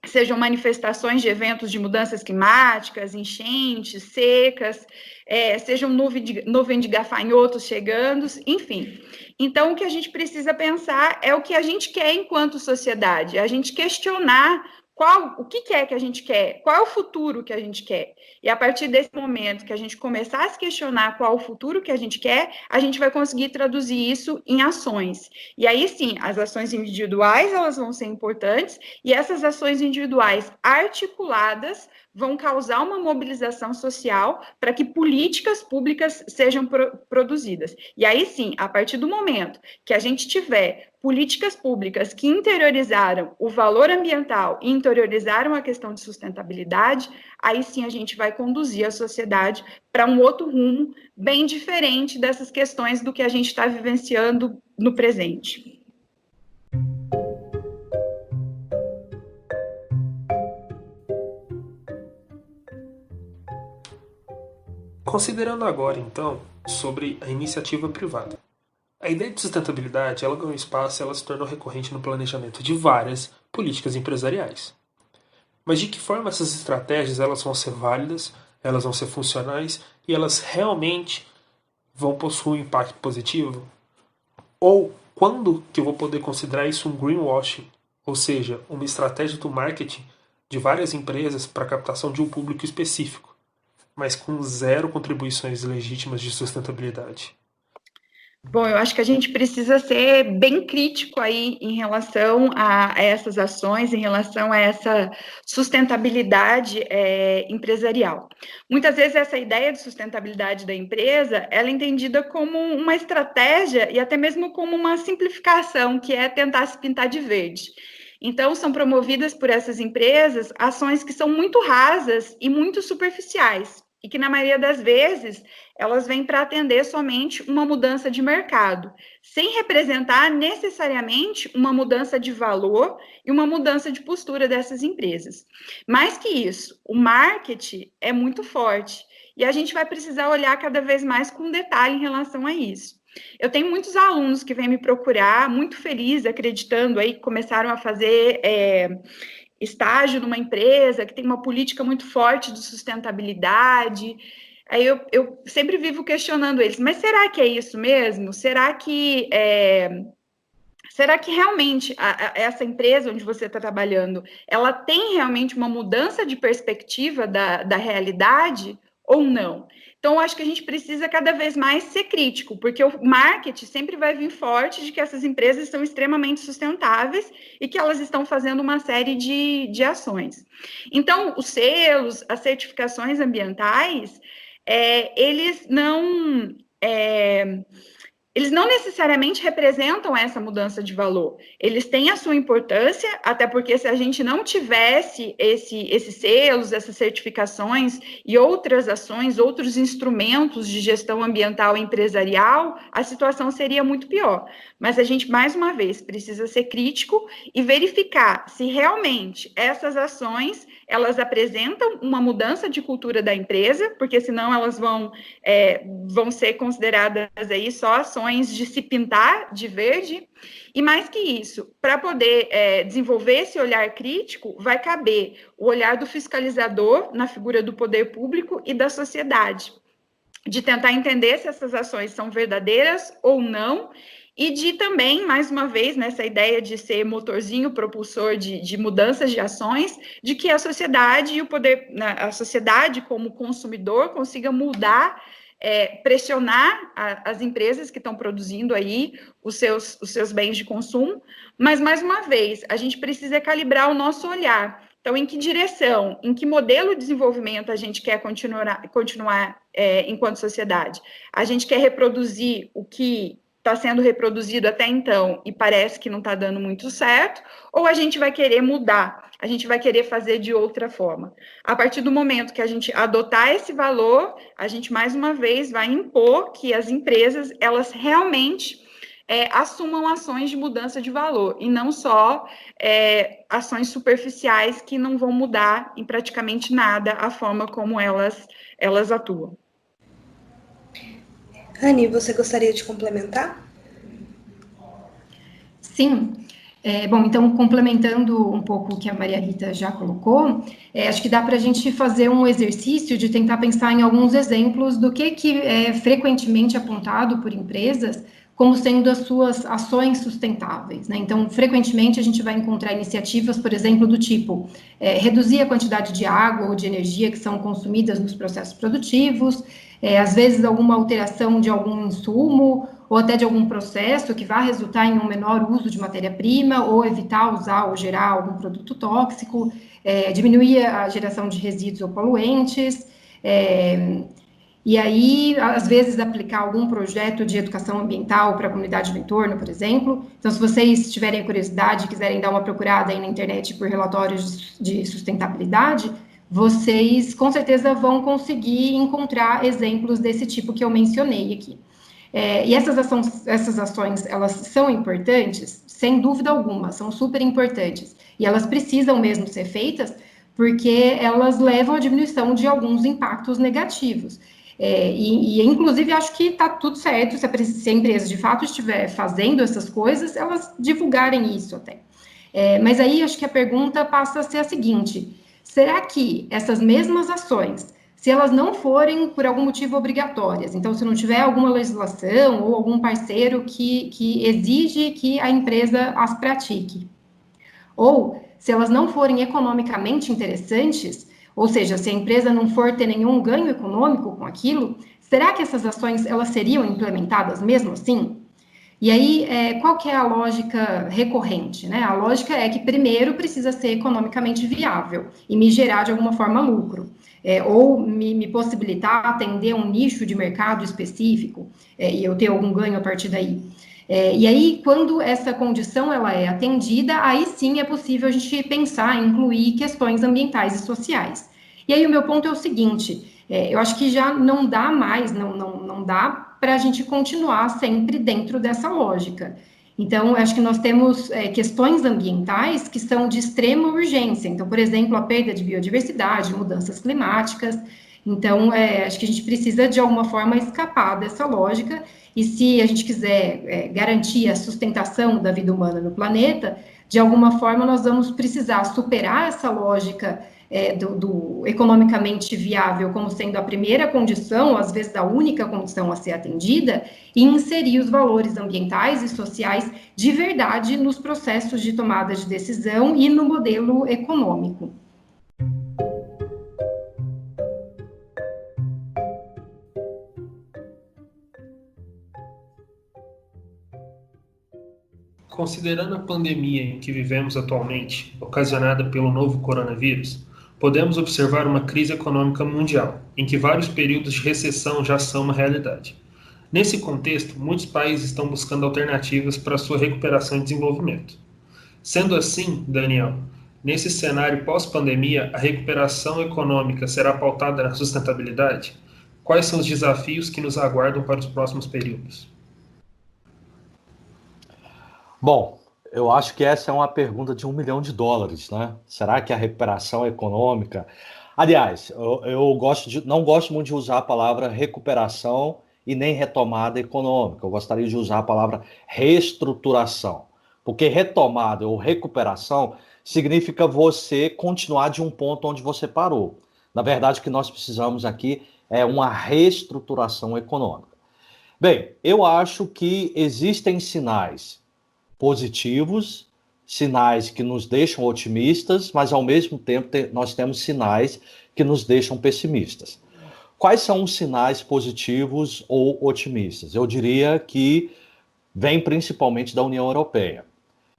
sejam manifestações de eventos de mudanças climáticas, enchentes, secas, sejam nuvem de gafanhotos chegando, enfim. Então, o que a gente precisa pensar é o que a gente quer enquanto sociedade, a gente questionar o que é que a gente quer, qual é o futuro que a gente quer. E a partir desse momento que a gente começar a se questionar qual é o futuro que a gente quer, a gente vai conseguir traduzir isso em ações. E aí sim, as ações individuais elas vão ser importantes, e essas ações individuais articuladas vão causar uma mobilização social para que políticas públicas sejam produzidas. E aí sim, a partir do momento que a gente tiver políticas públicas que interiorizaram o valor ambiental e interiorizaram a questão de sustentabilidade, aí sim a gente vai conduzir a sociedade para um outro rumo bem diferente dessas questões do que a gente está vivenciando no presente. Considerando agora, então, sobre a iniciativa privada. A ideia de sustentabilidade, ela ganhou espaço e ela se tornou recorrente no planejamento de várias políticas empresariais. Mas de que forma essas estratégias elas vão ser válidas, elas vão ser funcionais e elas realmente vão possuir um impacto positivo? Ou quando que eu vou poder considerar isso um greenwashing, ou seja, uma estratégia do marketing de várias empresas para a captação de um público específico, mas com zero contribuições legítimas de sustentabilidade? Bom, eu acho que a gente precisa ser bem crítico aí em relação a essas ações, em relação a essa sustentabilidade empresarial. Muitas vezes essa ideia de sustentabilidade da empresa, ela é entendida como uma estratégia e até mesmo como uma simplificação, que é tentar se pintar de verde. Então, são promovidas por essas empresas ações que são muito rasas e muito superficiais, e que, na maioria das vezes, elas vêm para atender somente uma mudança de mercado, sem representar necessariamente uma mudança de valor e uma mudança de postura dessas empresas. Mais que isso, o marketing é muito forte, e a gente vai precisar olhar cada vez mais com detalhe em relação a isso. Eu tenho muitos alunos que vêm me procurar, muito felizes, acreditando aí que começaram a fazer estágio numa empresa que tem uma política muito forte de sustentabilidade. Aí eu sempre vivo questionando eles, mas será que é isso mesmo? Será que realmente essa empresa onde você está trabalhando, ela tem realmente uma mudança de perspectiva da realidade ou não? Então, eu acho que a gente precisa cada vez mais ser crítico, porque o marketing sempre vai vir forte de que essas empresas são extremamente sustentáveis e que elas estão fazendo uma série de ações. Então, os selos, as certificações ambientais, eles não necessariamente representam essa mudança de valor. Eles têm a sua importância, até porque se a gente não tivesse esses selos, essas certificações e outras ações, outros instrumentos de gestão ambiental e empresarial, a situação seria muito pior. Mas a gente, mais uma vez, precisa ser crítico e verificar se realmente essas ações, elas apresentam uma mudança de cultura da empresa, porque senão elas vão ser consideradas aí só ações de se pintar de verde. E mais que isso, para poder desenvolver esse olhar crítico, vai caber o olhar do fiscalizador na figura do poder público e da sociedade, de tentar entender se essas ações são verdadeiras ou não, e de também, mais uma vez, nessa ideia de ser motorzinho propulsor de mudanças de ações, de que a sociedade e o poder, a sociedade como consumidor consiga mudar, pressionar as empresas que estão produzindo aí os seus bens de consumo, mas, mais uma vez, a gente precisa calibrar o nosso olhar. Então, em que direção, em que modelo de desenvolvimento a gente quer continuar enquanto sociedade? A gente quer reproduzir o que está sendo reproduzido até então e parece que não está dando muito certo, ou a gente vai querer mudar, a gente vai querer fazer de outra forma? A partir do momento que a gente adotar esse valor, a gente, mais uma vez, vai impor que as empresas, elas realmente assumam ações de mudança de valor, e não só ações superficiais que não vão mudar em praticamente nada a forma como elas atuam. Anny, você gostaria de complementar? Sim. Bom, então, complementando um pouco o que a Maria Rita já colocou, acho que dá para a gente fazer um exercício de tentar pensar em alguns exemplos do que é frequentemente apontado por empresas como sendo as suas ações sustentáveis, né? Então, frequentemente a gente vai encontrar iniciativas, por exemplo, do tipo reduzir a quantidade de água ou de energia que são consumidas nos processos produtivos, às vezes alguma alteração de algum insumo ou até de algum processo que vai resultar em um menor uso de matéria-prima ou evitar usar ou gerar algum produto tóxico, diminuir a geração de resíduos ou poluentes, e aí, às vezes, aplicar algum projeto de educação ambiental para a comunidade do entorno, por exemplo. Então, se vocês tiverem curiosidade e quiserem dar uma procurada aí na internet por relatórios de sustentabilidade, vocês, com certeza, vão conseguir encontrar exemplos desse tipo que eu mencionei aqui. E essas ações, elas são importantes? Sem dúvida alguma, são super importantes. E elas precisam mesmo ser feitas porque elas levam à diminuição de alguns impactos negativos. Inclusive, acho que está tudo certo se a empresa de fato estiver fazendo essas coisas, elas divulgarem isso até. Mas aí acho que a pergunta passa a ser a seguinte: será que essas mesmas ações, se elas não forem por algum motivo obrigatórias, então se não tiver alguma legislação ou algum parceiro que exige que a empresa as pratique, ou se elas não forem economicamente interessantes, ou seja, se a empresa não for ter nenhum ganho econômico com aquilo, será que essas ações elas seriam implementadas mesmo assim? E aí, qual que é a lógica recorrente, né? A lógica é que primeiro precisa ser economicamente viável e me gerar de alguma forma lucro, ou me possibilitar atender um nicho de mercado específico, e eu ter algum ganho a partir daí. E aí, quando essa condição ela é atendida, aí sim é possível a gente pensar em incluir questões ambientais e sociais. E aí o meu ponto é o seguinte: eu acho que já não dá mais, não dá para a gente continuar sempre dentro dessa lógica. Então, acho que nós temos questões ambientais que são de extrema urgência. Então, por exemplo, a perda de biodiversidade, mudanças climáticas. Então, acho que a gente precisa, de alguma forma, escapar dessa lógica. E se a gente quiser garantir a sustentação da vida humana no planeta, de alguma forma nós vamos precisar superar essa lógica do economicamente viável como sendo a primeira condição, às vezes a única condição a ser atendida, e inserir os valores ambientais e sociais de verdade nos processos de tomada de decisão e no modelo econômico. Considerando a pandemia em que vivemos atualmente, ocasionada pelo novo coronavírus, podemos observar uma crise econômica mundial, em que vários períodos de recessão já são uma realidade. Nesse contexto, muitos países estão buscando alternativas para sua recuperação e desenvolvimento. Sendo assim, Daniel, nesse cenário pós-pandemia, a recuperação econômica será pautada na sustentabilidade? Quais são os desafios que nos aguardam para os próximos períodos? Bom, eu acho que essa é uma pergunta de $1 milhão, né? Será que a recuperação econômica... Aliás, eu não gosto muito de usar a palavra recuperação e nem retomada econômica. Eu gostaria de usar a palavra reestruturação. Porque retomada ou recuperação significa você continuar de um ponto onde você parou. Na verdade, o que nós precisamos aqui é uma reestruturação econômica. Bem, eu acho que existem sinais positivos, sinais que nos deixam otimistas, mas ao mesmo tempo nós temos sinais que nos deixam pessimistas. Quais são os sinais positivos ou otimistas? Eu diria que vem principalmente da União Europeia.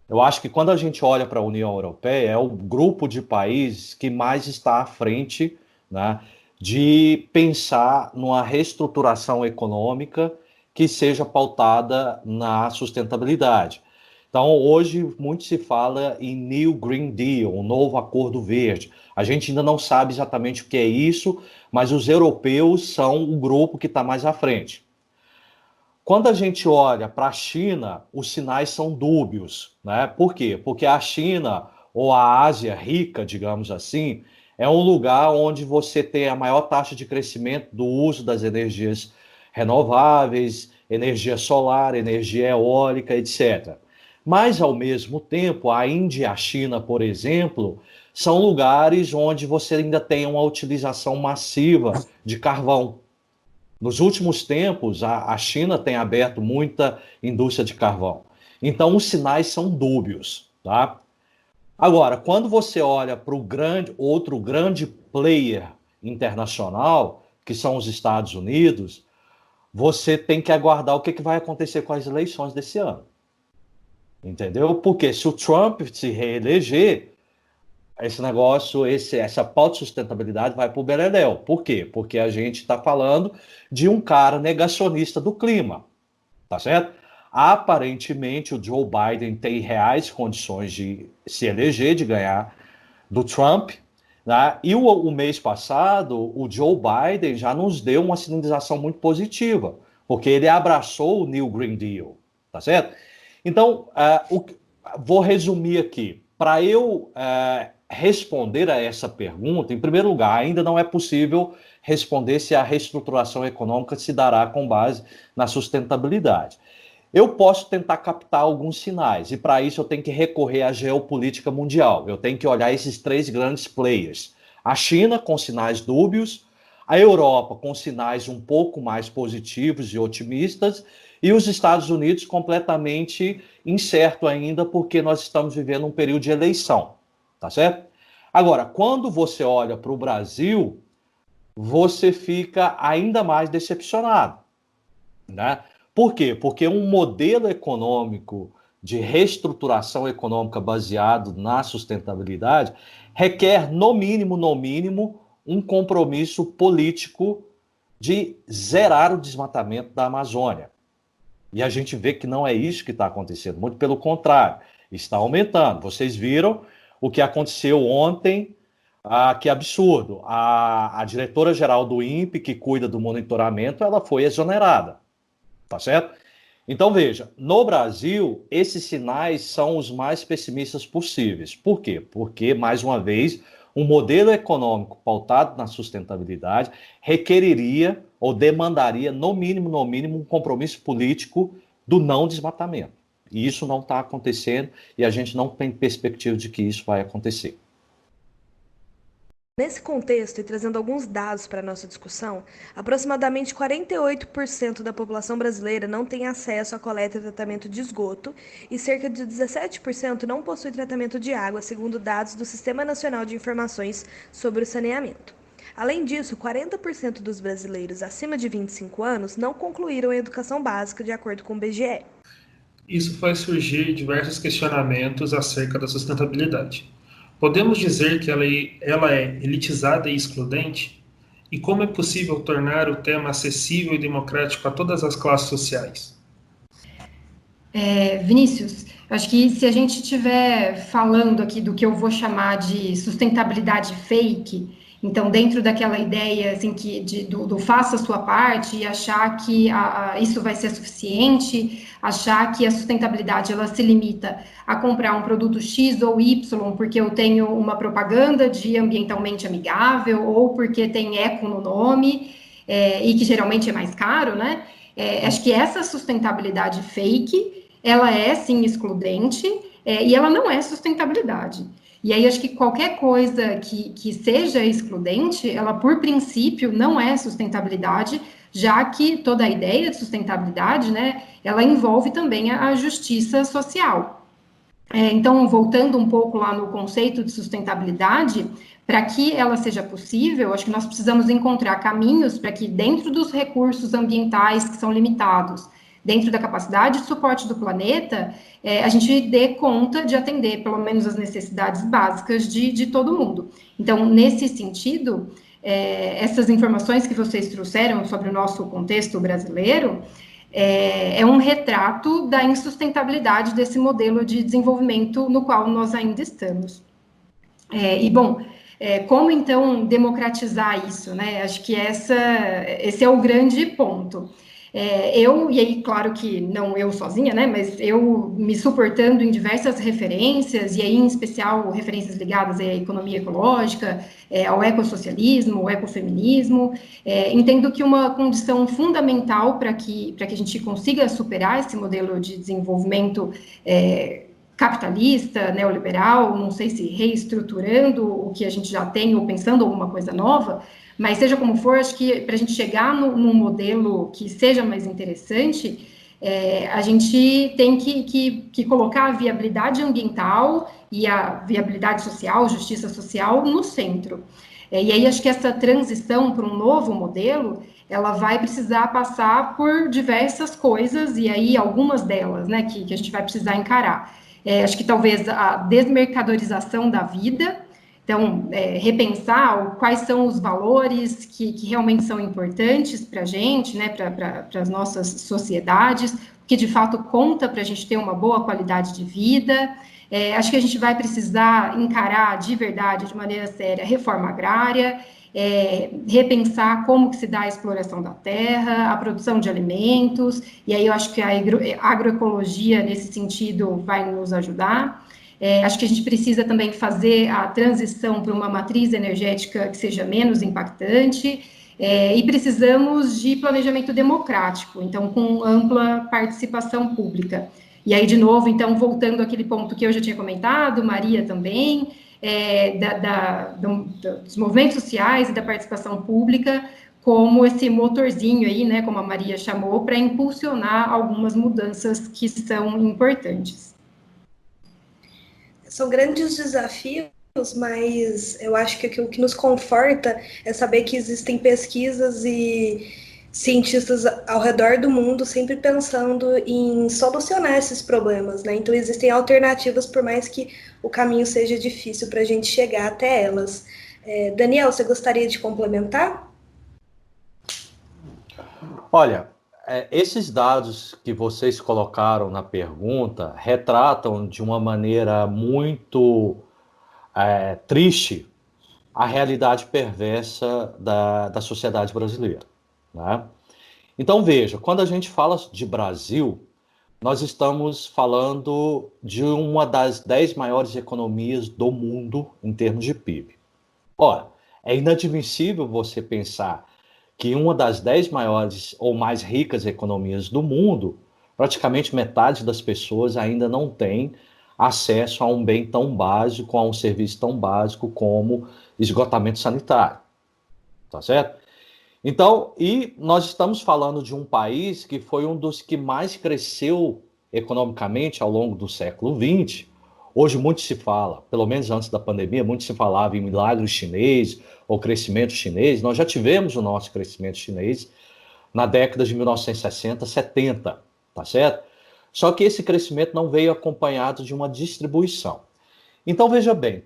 Eu acho que quando a gente olha para a União Europeia, é o grupo de países que mais está à frente, né, de pensar numa reestruturação econômica que seja pautada na sustentabilidade. Então, hoje, muito se fala em New Green Deal, um novo acordo verde. A gente ainda não sabe exatamente o que é isso, mas os europeus são o grupo que está mais à frente. Quando a gente olha para a China, os sinais são dúbios, né? Por quê? Porque a China, ou a Ásia rica, digamos assim, é um lugar onde você tem a maior taxa de crescimento do uso das energias renováveis, energia solar, energia eólica, etc. Mas, ao mesmo tempo, a Índia e a China, por exemplo, são lugares onde você ainda tem uma utilização massiva de carvão. Nos últimos tempos, a China tem aberto muita indústria de carvão. Então, os sinais são dúbios, tá? Agora, quando você olha para o outro grande player internacional, que são os Estados Unidos, você tem que aguardar o que vai acontecer com as eleições desse ano. Entendeu? Porque se o Trump se reeleger, esse negócio, essa pauta de sustentabilidade vai para o beleléu. Por quê? Porque a gente está falando de um cara negacionista do clima, tá certo? Aparentemente, o Joe Biden tem reais condições de se eleger, de ganhar do Trump, né? E o mês passado, o Joe Biden já nos deu uma sinalização muito positiva, porque ele abraçou o New Green Deal, tá certo? Então, vou resumir aqui. para eu responder a essa pergunta, em primeiro lugar, ainda não é possível responder se a reestruturação econômica se dará com base na sustentabilidade. Eu posso tentar captar alguns sinais, e para isso eu tenho que recorrer à geopolítica mundial. Eu tenho que olhar esses 3 grandes players. A China, com sinais dúbios, a Europa, com sinais um pouco mais positivos e otimistas, e os Estados Unidos completamente incerto ainda, porque nós estamos vivendo um período de eleição, tá certo? Agora, quando você olha para o Brasil, você fica ainda mais decepcionado, né? Por quê? Porque um modelo econômico de reestruturação econômica baseado na sustentabilidade requer, no mínimo, um compromisso político de zerar o desmatamento da Amazônia. E a gente vê que não é isso que está acontecendo, muito pelo contrário, está aumentando. Vocês viram o que aconteceu ontem, que absurdo. A diretora-geral do INPE, que cuida do monitoramento, ela foi exonerada. Tá certo? Então, veja, no Brasil, esses sinais são os mais pessimistas possíveis. Por quê? Porque, mais uma vez, um modelo econômico pautado na sustentabilidade requeriria ou demandaria, no mínimo, um compromisso político do não desmatamento. E isso não está acontecendo e a gente não tem perspectiva de que isso vai acontecer. Nesse contexto, e trazendo alguns dados para a nossa discussão, aproximadamente 48% da população brasileira não tem acesso à coleta e tratamento de esgoto e cerca de 17% não possui tratamento de água, segundo dados do Sistema Nacional de Informações sobre o Saneamento. Além disso, 40% dos brasileiros acima de 25 anos não concluíram a educação básica, de acordo com o IBGE. Isso faz surgir diversos questionamentos acerca da sustentabilidade. Podemos dizer que ela é elitizada e excludente? E como é possível tornar o tema acessível e democrático a todas as classes sociais? Vinícius, acho que se a gente estiver falando aqui do que eu vou chamar de sustentabilidade fake, então dentro daquela ideia assim, do faça a sua parte e achar que isso vai ser suficiente, achar que a sustentabilidade ela se limita a comprar um produto X ou Y porque eu tenho uma propaganda de ambientalmente amigável ou porque tem eco no nome e que geralmente é mais caro, né? Acho que essa sustentabilidade fake, ela é sim excludente e ela não é sustentabilidade. E aí, acho que qualquer coisa que seja excludente, ela, por princípio, não é sustentabilidade, já que toda a ideia de sustentabilidade, né, ela envolve também a justiça social. Então, voltando um pouco lá no conceito de sustentabilidade, para que ela seja possível, acho que nós precisamos encontrar caminhos para que, dentro dos recursos ambientais que são limitados, dentro da capacidade de suporte do planeta, a gente dê conta de atender, pelo menos, as necessidades básicas de todo mundo. Então, nesse sentido, essas informações que vocês trouxeram sobre o nosso contexto brasileiro é um retrato da insustentabilidade desse modelo de desenvolvimento no qual nós ainda estamos. Como, então, democratizar isso, né? Acho que esse é o grande ponto. E aí, claro que não eu sozinha, né, mas eu me suportando em diversas referências, e aí, em especial, referências ligadas à economia ecológica, ao ecossocialismo, ao ecofeminismo, entendo que uma condição fundamental para que a gente consiga superar esse modelo de desenvolvimento capitalista, neoliberal, não sei se reestruturando o que a gente já tem ou pensando alguma coisa nova, mas seja como for, acho que para a gente chegar num modelo que seja mais interessante, a gente tem que colocar a viabilidade ambiental e a viabilidade social, justiça social, no centro. E aí acho que essa transição para um novo modelo, ela vai precisar passar por diversas coisas, e aí algumas delas, né, que a gente vai precisar encarar. Acho que talvez a desmercadorização da vida. Então, repensar quais são os valores que realmente são importantes para a gente, né, para as nossas sociedades, que de fato conta para a gente ter uma boa qualidade de vida. Acho que a gente vai precisar encarar de verdade, de maneira séria, a reforma agrária, repensar como que se dá a exploração da terra, a produção de alimentos, e aí eu acho que a agroecologia, nesse sentido, vai nos ajudar. Acho que a gente precisa também fazer a transição para uma matriz energética que seja menos impactante, e precisamos de planejamento democrático, então, com ampla participação pública. E aí, de novo, então, voltando àquele ponto que eu já tinha comentado, Maria também, dos movimentos sociais e da participação pública, como esse motorzinho aí, né, como a Maria chamou, para impulsionar algumas mudanças que são importantes. São grandes desafios, mas eu acho que o que nos conforta é saber que existem pesquisas e cientistas ao redor do mundo sempre pensando em solucionar esses problemas, né? Então existem alternativas, por mais que o caminho seja difícil para a gente chegar até elas. Daniel, você gostaria de complementar? Olha, esses dados que vocês colocaram na pergunta retratam de uma maneira muito triste a realidade perversa da sociedade brasileira, né? Então, veja, quando a gente fala de Brasil, nós estamos falando de uma das 10 maiores economias do mundo em termos de PIB. Ora, é inadmissível você pensar que uma das 10 maiores ou mais ricas economias do mundo, praticamente metade das pessoas ainda não tem acesso a um bem tão básico, a um serviço tão básico como esgotamento sanitário, tá certo? Então, e nós estamos falando de um país que foi um dos que mais cresceu economicamente ao longo do século XX. Hoje muito se fala, pelo menos antes da pandemia, muito se falava em milagre chinês ou crescimento chinês. Nós já tivemos o nosso crescimento chinês na década de 1960, 70, tá certo? Só que esse crescimento não veio acompanhado de uma distribuição. Então, veja bem,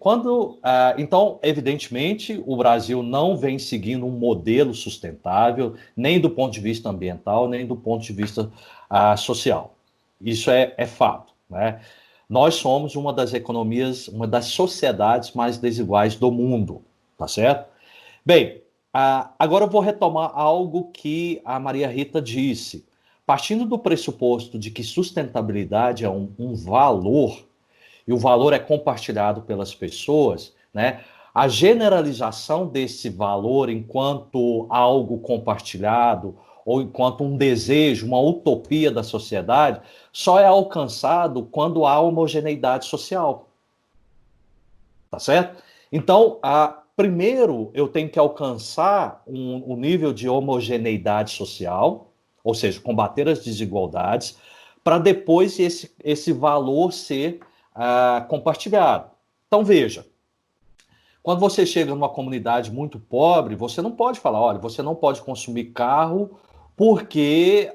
então, evidentemente, o Brasil não vem seguindo um modelo sustentável, nem do ponto de vista ambiental, nem do ponto de vista social. Isso é fato, né? Nós somos uma das economias, uma das sociedades mais desiguais do mundo, tá certo? Bem, agora eu vou retomar algo que a Maria Rita disse. Partindo do pressuposto de que sustentabilidade é um valor, e o valor é compartilhado pelas pessoas, né? A generalização desse valor enquanto algo compartilhado ou enquanto um desejo, uma utopia da sociedade, só é alcançado quando há homogeneidade social. Tá certo? Então, primeiro eu tenho que alcançar um nível de homogeneidade social, ou seja, combater as desigualdades, para depois esse valor ser compartilhado. Então, veja, quando você chega numa comunidade muito pobre, você não pode falar, olha, você não pode consumir carro porque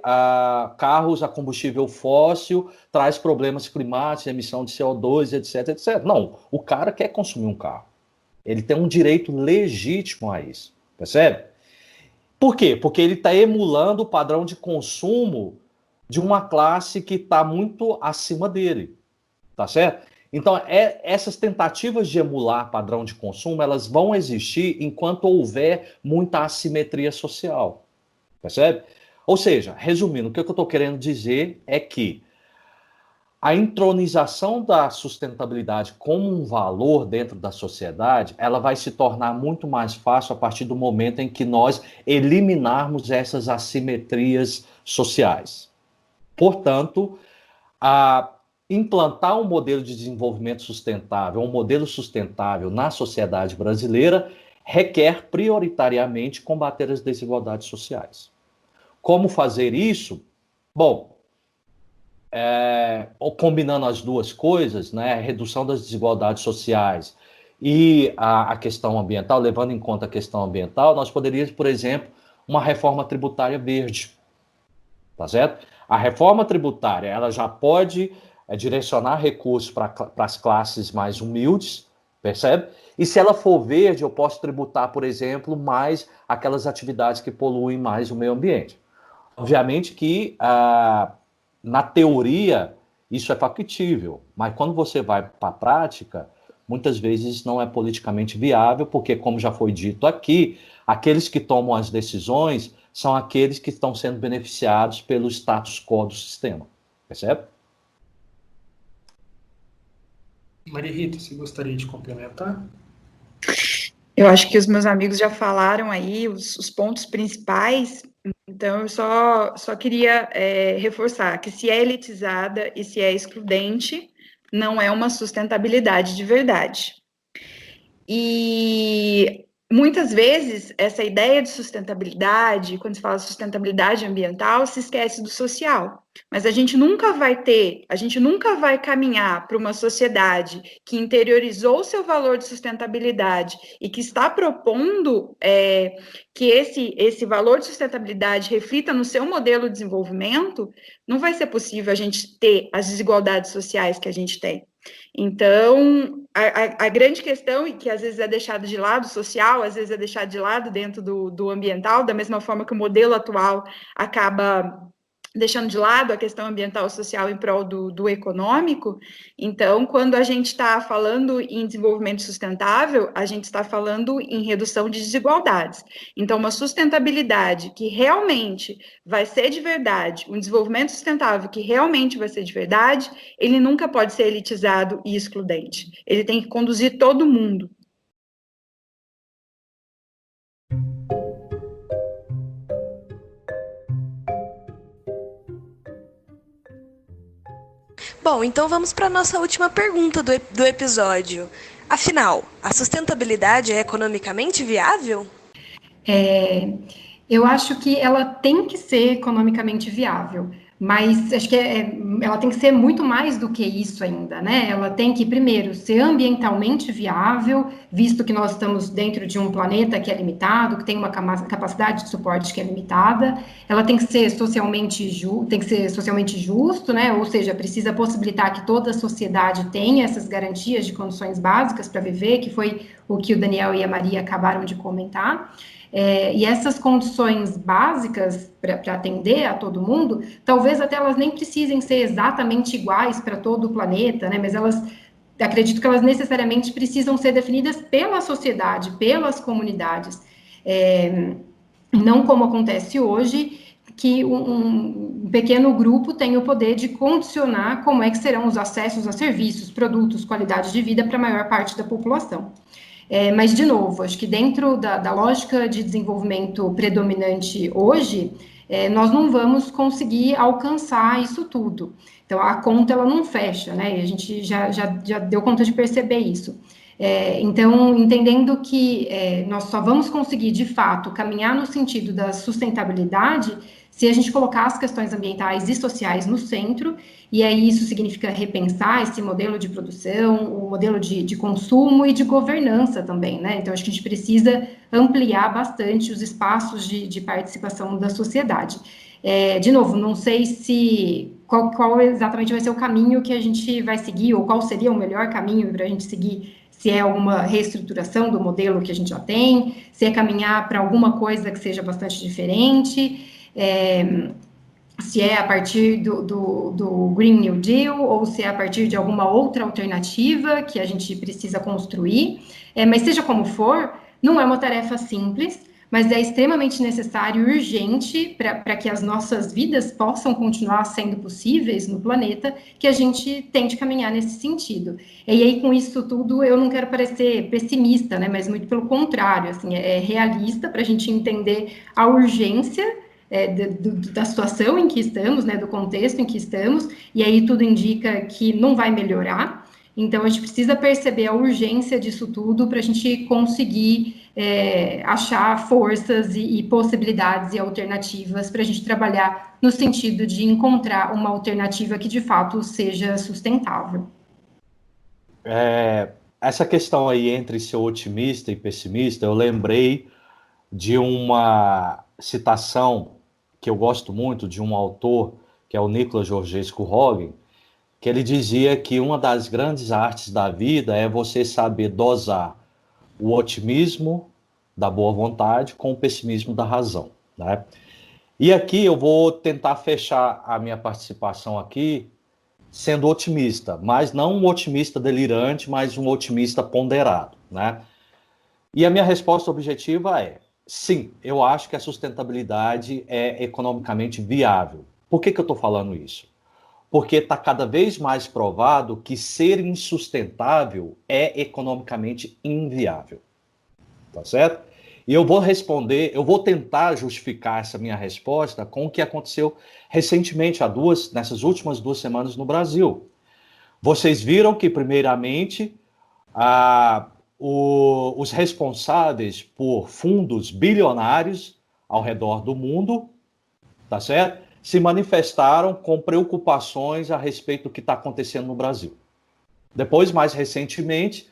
carros a combustível fóssil traz problemas climáticos, emissão de CO2, etc, etc. Não, o cara quer consumir um carro. Ele tem um direito legítimo a isso, percebe? Por quê? Porque ele está emulando o padrão de consumo de uma classe que está muito acima dele. Tá certo? Então, essas tentativas de emular padrão de consumo, elas vão existir enquanto houver muita assimetria social. Percebe? Ou seja, resumindo, o que eu estou querendo dizer é que a entronização da sustentabilidade como um valor dentro da sociedade, ela vai se tornar muito mais fácil a partir do momento em que nós eliminarmos essas assimetrias sociais. Portanto, implantar um modelo de desenvolvimento sustentável, um modelo sustentável na sociedade brasileira, requer prioritariamente combater as desigualdades sociais. Como fazer isso? Bom, combinando as duas coisas, né, a redução das desigualdades sociais e a questão ambiental, levando em conta a questão ambiental, nós poderíamos, por exemplo, uma reforma tributária verde, tá certo? A reforma tributária, ela já pode direcionar recursos para as classes mais humildes, percebe? E se ela for verde, eu posso tributar, por exemplo, mais aquelas atividades que poluem mais o meio ambiente. Obviamente que, na teoria, isso é factível, mas quando você vai para a prática, muitas vezes não é politicamente viável, porque, como já foi dito aqui, aqueles que tomam as decisões são aqueles que estão sendo beneficiados pelo status quo do sistema, percebe? Maria Rita, você gostaria de complementar? Eu acho que os meus amigos já falaram aí os pontos principais, então eu só queria reforçar que se é elitizada e se é excludente, não é uma sustentabilidade de verdade. E muitas vezes essa ideia de sustentabilidade, quando se fala de sustentabilidade ambiental, se esquece do social. Mas a gente nunca vai caminhar para uma sociedade que interiorizou seu valor de sustentabilidade e que está propondo que esse valor de sustentabilidade reflita no seu modelo de desenvolvimento, não vai ser possível a gente ter as desigualdades sociais que a gente tem. Então, a grande questão, e que às vezes é deixada de lado social, às vezes é deixada de lado dentro do ambiental, da mesma forma que o modelo atual acaba deixando de lado a questão ambiental e social em prol do econômico. Então, quando a gente está falando em desenvolvimento sustentável, a gente está falando em redução de desigualdades. Então, uma sustentabilidade que realmente vai ser de verdade, um desenvolvimento sustentável que realmente vai ser de verdade, ele nunca pode ser elitizado e excludente. Ele tem que conduzir todo mundo. Bom, então vamos para a nossa última pergunta do episódio. Afinal, a sustentabilidade é economicamente viável? Eu acho que ela tem que ser economicamente viável, mas acho que ela tem que ser muito mais do que isso ainda, né? Ela tem que, primeiro, ser ambientalmente viável, visto que nós estamos dentro de um planeta que é limitado, que tem uma capacidade de suporte que é limitada. Ela tem que ser socialmente justo, né? Ou seja, precisa possibilitar que toda a sociedade tenha essas garantias de condições básicas para viver, que foi o que o Daniel e a Maria acabaram de comentar. E essas condições básicas para atender a todo mundo, talvez até elas nem precisem ser exatamente iguais para todo o planeta, né? Mas acredito que elas necessariamente precisam ser definidas pela sociedade, pelas comunidades. Não como acontece hoje, que um pequeno grupo tem o poder de condicionar como é que serão os acessos a serviços, produtos, qualidade de vida para a maior parte da população. Mas, de novo, acho que dentro da lógica de desenvolvimento predominante hoje, nós não vamos conseguir alcançar isso tudo. Então, a conta ela não fecha, né? E a gente já deu conta de perceber isso. Então, entendendo que nós só vamos conseguir, de fato, caminhar no sentido da sustentabilidade se a gente colocar as questões ambientais e sociais no centro, e aí isso significa repensar esse modelo de produção, o modelo de consumo e de governança também, né? Então, acho que a gente precisa ampliar bastante os espaços de participação da sociedade. De novo, não sei se qual exatamente vai ser o caminho que a gente vai seguir, ou qual seria o melhor caminho para a gente seguir, se é alguma reestruturação do modelo que a gente já tem, se é caminhar para alguma coisa que seja bastante diferente, se é a partir do Green New Deal ou se é a partir de alguma outra alternativa que a gente precisa construir. Mas seja como for, não é uma tarefa simples, mas é extremamente necessário e urgente para que as nossas vidas possam continuar sendo possíveis no planeta, que a gente tente caminhar nesse sentido. E aí, com isso tudo, eu não quero parecer pessimista, né, mas muito pelo contrário, assim, é realista para a gente entender a urgência da situação em que estamos, né, do contexto em que estamos, e aí tudo indica que não vai melhorar. Então, a gente precisa perceber a urgência disso tudo para a gente conseguir achar forças e possibilidades e alternativas para a gente trabalhar no sentido de encontrar uma alternativa que, de fato, seja sustentável. Essa questão aí entre ser otimista e pessimista, eu lembrei de uma citação que eu gosto muito de um autor, que é o Nicolas Georgescu-Roegen, que ele dizia que uma das grandes artes da vida é você saber dosar o otimismo da boa vontade com o pessimismo da razão, né? E aqui eu vou tentar fechar a minha participação aqui sendo otimista, mas não um otimista delirante, mas um otimista ponderado, né? E a minha resposta objetiva é: sim, eu acho que a sustentabilidade é economicamente viável. Por que eu estou falando isso? porque está cada vez mais provado que ser insustentável é economicamente inviável. Tá certo? E eu vou responder, eu vou tentar justificar essa minha resposta com o que aconteceu recentemente, nessas últimas 2 semanas no Brasil. Vocês viram que, primeiramente, os responsáveis por fundos bilionários ao redor do mundo, tá certo? Se manifestaram com preocupações a respeito do que está acontecendo no Brasil. Depois, mais recentemente,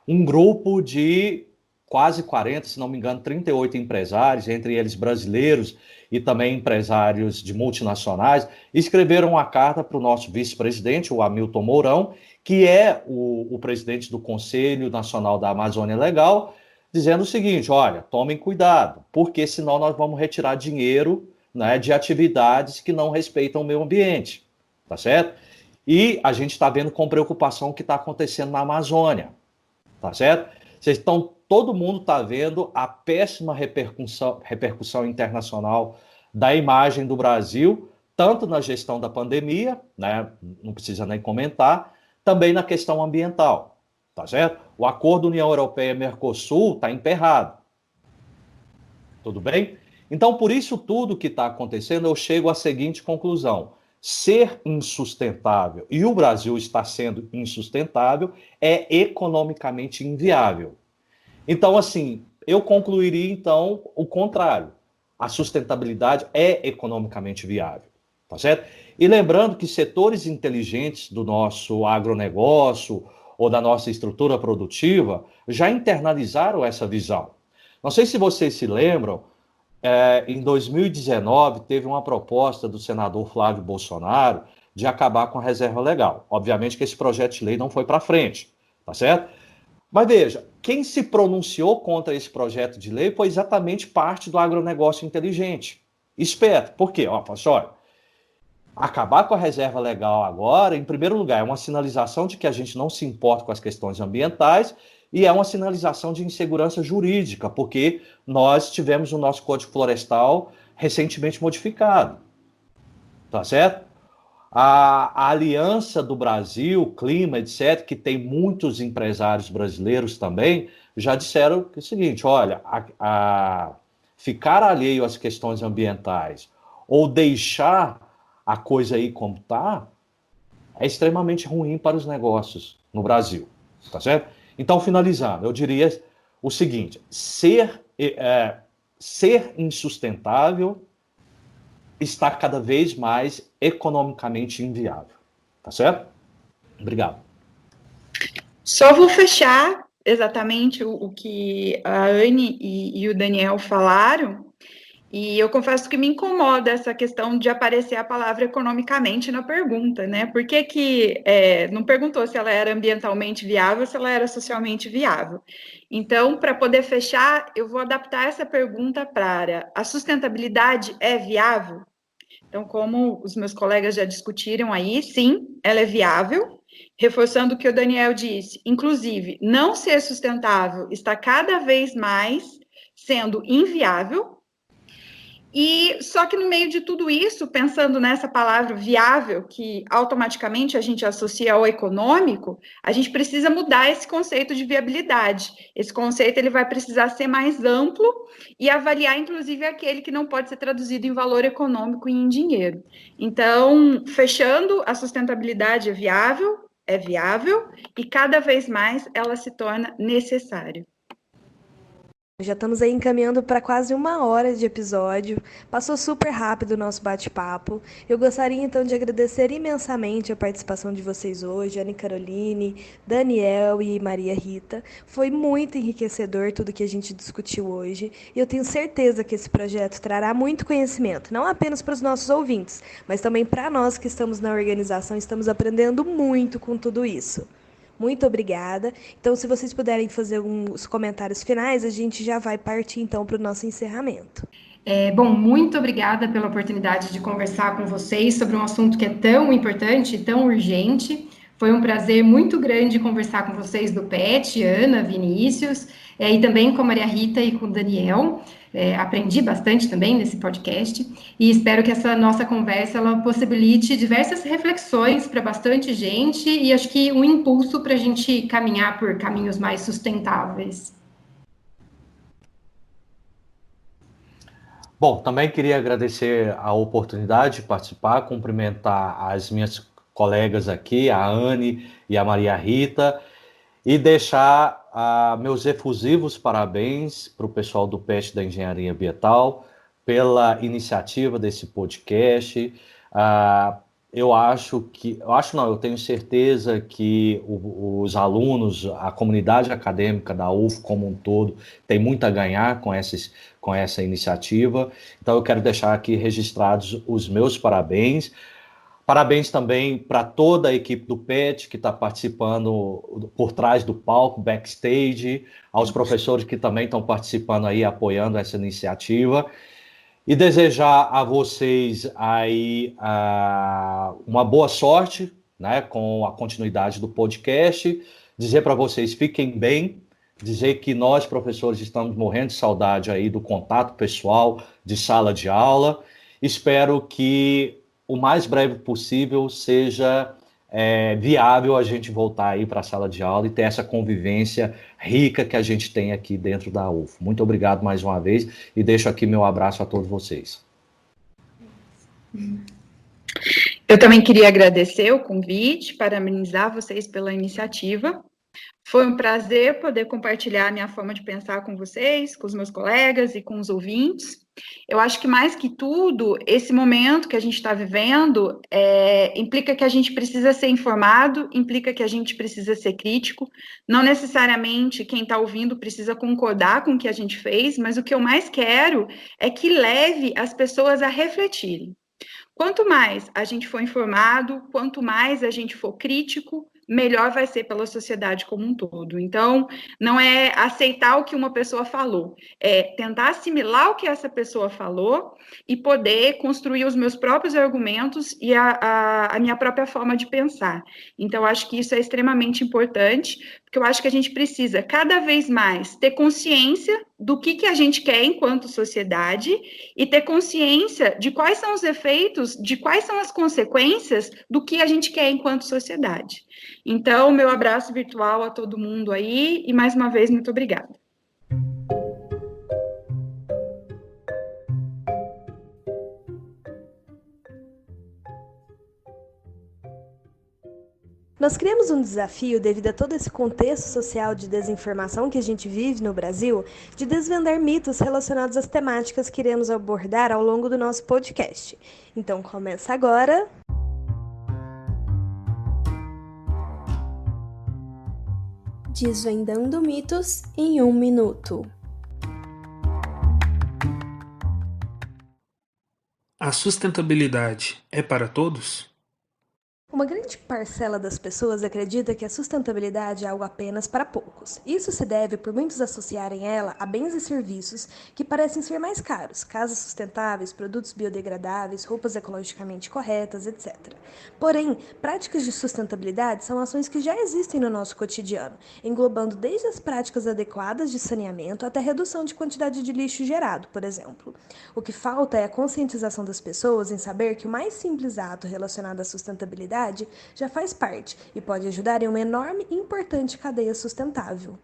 um grupo de quase 40, se não me engano, 38 empresários, entre eles brasileiros e também empresários de multinacionais, escreveram uma carta para o nosso vice-presidente, o Hamilton Mourão, que é o presidente do Conselho Nacional da Amazônia Legal, dizendo o seguinte: olha, tomem cuidado, porque senão nós vamos retirar dinheiro, né, de atividades que não respeitam o meio ambiente, tá certo? E a gente está vendo com preocupação o que está acontecendo na Amazônia, tá certo? Todo mundo está vendo a péssima repercussão internacional da imagem do Brasil, tanto na gestão da pandemia, né, não precisa nem comentar, também na questão ambiental, tá certo? O acordo União Europeia-Mercosul está emperrado, tudo bem? Então, por isso tudo que está acontecendo, eu chego à seguinte conclusão: ser insustentável, e o Brasil está sendo insustentável, é economicamente inviável. Então, assim, eu concluiria, então, o contrário. A sustentabilidade é economicamente viável, tá certo? E lembrando que setores inteligentes do nosso agronegócio ou da nossa estrutura produtiva já internalizaram essa visão. Não sei se vocês se lembram, em 2019 teve uma proposta do senador Flávio Bolsonaro de acabar com a reserva legal. Obviamente que esse projeto de lei não foi para frente, tá certo? Mas veja, quem se pronunciou contra esse projeto de lei foi exatamente parte do agronegócio inteligente. Esperto. Por quê? Olha, acabar com a reserva legal agora, em primeiro lugar, é uma sinalização de que a gente não se importa com as questões ambientais e é uma sinalização de insegurança jurídica, porque nós tivemos o nosso Código Florestal recentemente modificado. Tá certo? A Aliança do Brasil, Clima, etc., que tem muitos empresários brasileiros também, já disseram o seguinte: olha, ficar alheio às questões ambientais ou deixar a coisa aí como está é extremamente ruim para os negócios no Brasil, tá certo? Então, finalizando, eu diria o seguinte: ser insustentável está cada vez mais economicamente inviável, tá certo? Obrigado. Só vou fechar exatamente o que a Anne e o Daniel falaram, e eu confesso que me incomoda essa questão de aparecer a palavra economicamente na pergunta, né? Por que não perguntou se ela era ambientalmente viável, se ela era socialmente viável? Então, para poder fechar, eu vou adaptar essa pergunta para: a sustentabilidade é viável? Então, como os meus colegas já discutiram aí, sim, ela é viável, reforçando o que o Daniel disse, inclusive, não ser sustentável está cada vez mais sendo inviável. E só que no meio de tudo isso, pensando nessa palavra viável, que automaticamente a gente associa ao econômico, a gente precisa mudar esse conceito de viabilidade. Esse conceito ele vai precisar ser mais amplo e avaliar, inclusive, aquele que não pode ser traduzido em valor econômico e em dinheiro. Então, fechando, a sustentabilidade é viável e cada vez mais ela se torna necessária. Já estamos aí encaminhando para quase 1 hora de episódio. Passou super rápido o nosso bate-papo. Eu gostaria então de agradecer imensamente a participação de vocês hoje, Anne Caroline, Daniel e Maria Rita. Foi muito enriquecedor tudo que a gente discutiu hoje. E eu tenho certeza que esse projeto trará muito conhecimento, não apenas para os nossos ouvintes, mas também para nós que estamos na organização, estamos aprendendo muito com tudo isso. Muito obrigada. Então, se vocês puderem fazer uns comentários finais, a gente já vai partir, então, para o nosso encerramento. Bom, muito obrigada pela oportunidade de conversar com vocês sobre um assunto que é tão importante, tão urgente. Foi um prazer muito grande conversar com vocês do PET, Ana, Vinícius, e também com a Maria Rita e com o Daniel. aprendi bastante também nesse podcast, e espero que essa nossa conversa ela possibilite diversas reflexões para bastante gente, e acho que um impulso para a gente caminhar por caminhos mais sustentáveis. Bom, também queria agradecer a oportunidade de participar, cumprimentar as minhas colegas aqui, a Anne e a Maria Rita, e deixar meus efusivos parabéns para o pessoal do PET da Engenharia Ambiental pela iniciativa desse podcast. Eu tenho certeza que os alunos, a comunidade acadêmica da UF como um todo, tem muito a ganhar com essa iniciativa. Então eu quero deixar aqui registrados os meus parabéns. Parabéns também para toda a equipe do PET que está participando por trás do palco, backstage, aos professores que também estão participando aí, apoiando essa iniciativa. E desejar a vocês aí uma boa sorte, né, com a continuidade do podcast. Dizer para vocês, fiquem bem. Dizer que nós, professores, estamos morrendo de saudade aí do contato pessoal, de sala de aula. Espero que o mais breve possível seja viável a gente voltar aí para a sala de aula e ter essa convivência rica que a gente tem aqui dentro da UF. Muito obrigado mais uma vez e deixo aqui meu abraço a todos vocês. Eu também queria agradecer o convite, parabenizar vocês pela iniciativa. Foi um prazer poder compartilhar a minha forma de pensar com vocês, com os meus colegas e com os ouvintes. Eu acho que, mais que tudo, esse momento que a gente está vivendo implica que a gente precisa ser informado, implica que a gente precisa ser crítico. Não necessariamente quem está ouvindo precisa concordar com o que a gente fez, mas o que eu mais quero é que leve as pessoas a refletirem. Quanto mais a gente for informado, quanto mais a gente for crítico, melhor vai ser pela sociedade como um todo. Então, não é aceitar o que uma pessoa falou, é tentar assimilar o que essa pessoa falou e poder construir os meus próprios argumentos e a minha própria forma de pensar. Então, acho que isso é extremamente importante, porque eu acho que a gente precisa cada vez mais ter consciência do que a gente quer enquanto sociedade e ter consciência de quais são os efeitos, de quais são as consequências do que a gente quer enquanto sociedade. Então, meu abraço virtual a todo mundo aí e, mais uma vez, muito obrigada. Nós criamos um desafio, devido a todo esse contexto social de desinformação que a gente vive no Brasil, de desvendar mitos relacionados às temáticas que iremos abordar ao longo do nosso podcast. Então, começa agora. Desvendando mitos em 1 minuto. A sustentabilidade é para todos? Uma grande parcela das pessoas acredita que a sustentabilidade é algo apenas para poucos. Isso se deve por muitos associarem ela a bens e serviços que parecem ser mais caros, casas sustentáveis, produtos biodegradáveis, roupas ecologicamente corretas, etc. Porém, práticas de sustentabilidade são ações que já existem no nosso cotidiano, englobando desde as práticas adequadas de saneamento até a redução de quantidade de lixo gerado, por exemplo. O que falta é a conscientização das pessoas em saber que o mais simples ato relacionado à sustentabilidade já faz parte e pode ajudar em uma enorme e importante cadeia sustentável.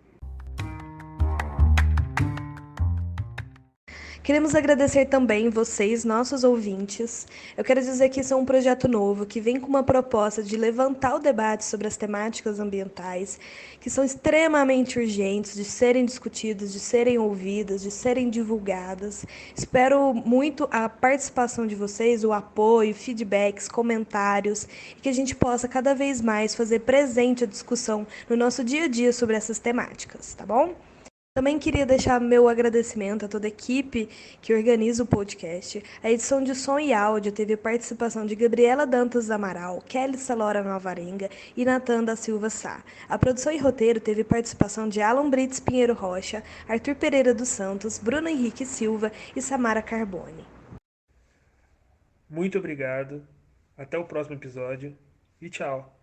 Queremos agradecer também vocês, nossos ouvintes. Eu quero dizer que isso é um projeto novo, que vem com uma proposta de levantar o debate sobre as temáticas ambientais, que são extremamente urgentes de serem discutidas, de serem ouvidas, de serem divulgadas. Espero muito a participação de vocês, o apoio, feedbacks, comentários, e que a gente possa cada vez mais fazer presente a discussão no nosso dia a dia sobre essas temáticas, tá bom? Também queria deixar meu agradecimento a toda a equipe que organiza o podcast. A edição de som e áudio teve participação de Gabriela Dantas Amaral, Kelly Salora Novarenga e Natan da Silva Sá. A produção e roteiro teve participação de Alan Brits Pinheiro Rocha, Arthur Pereira dos Santos, Bruno Henrique Silva e Samara Carbone. Muito obrigado, até o próximo episódio e tchau!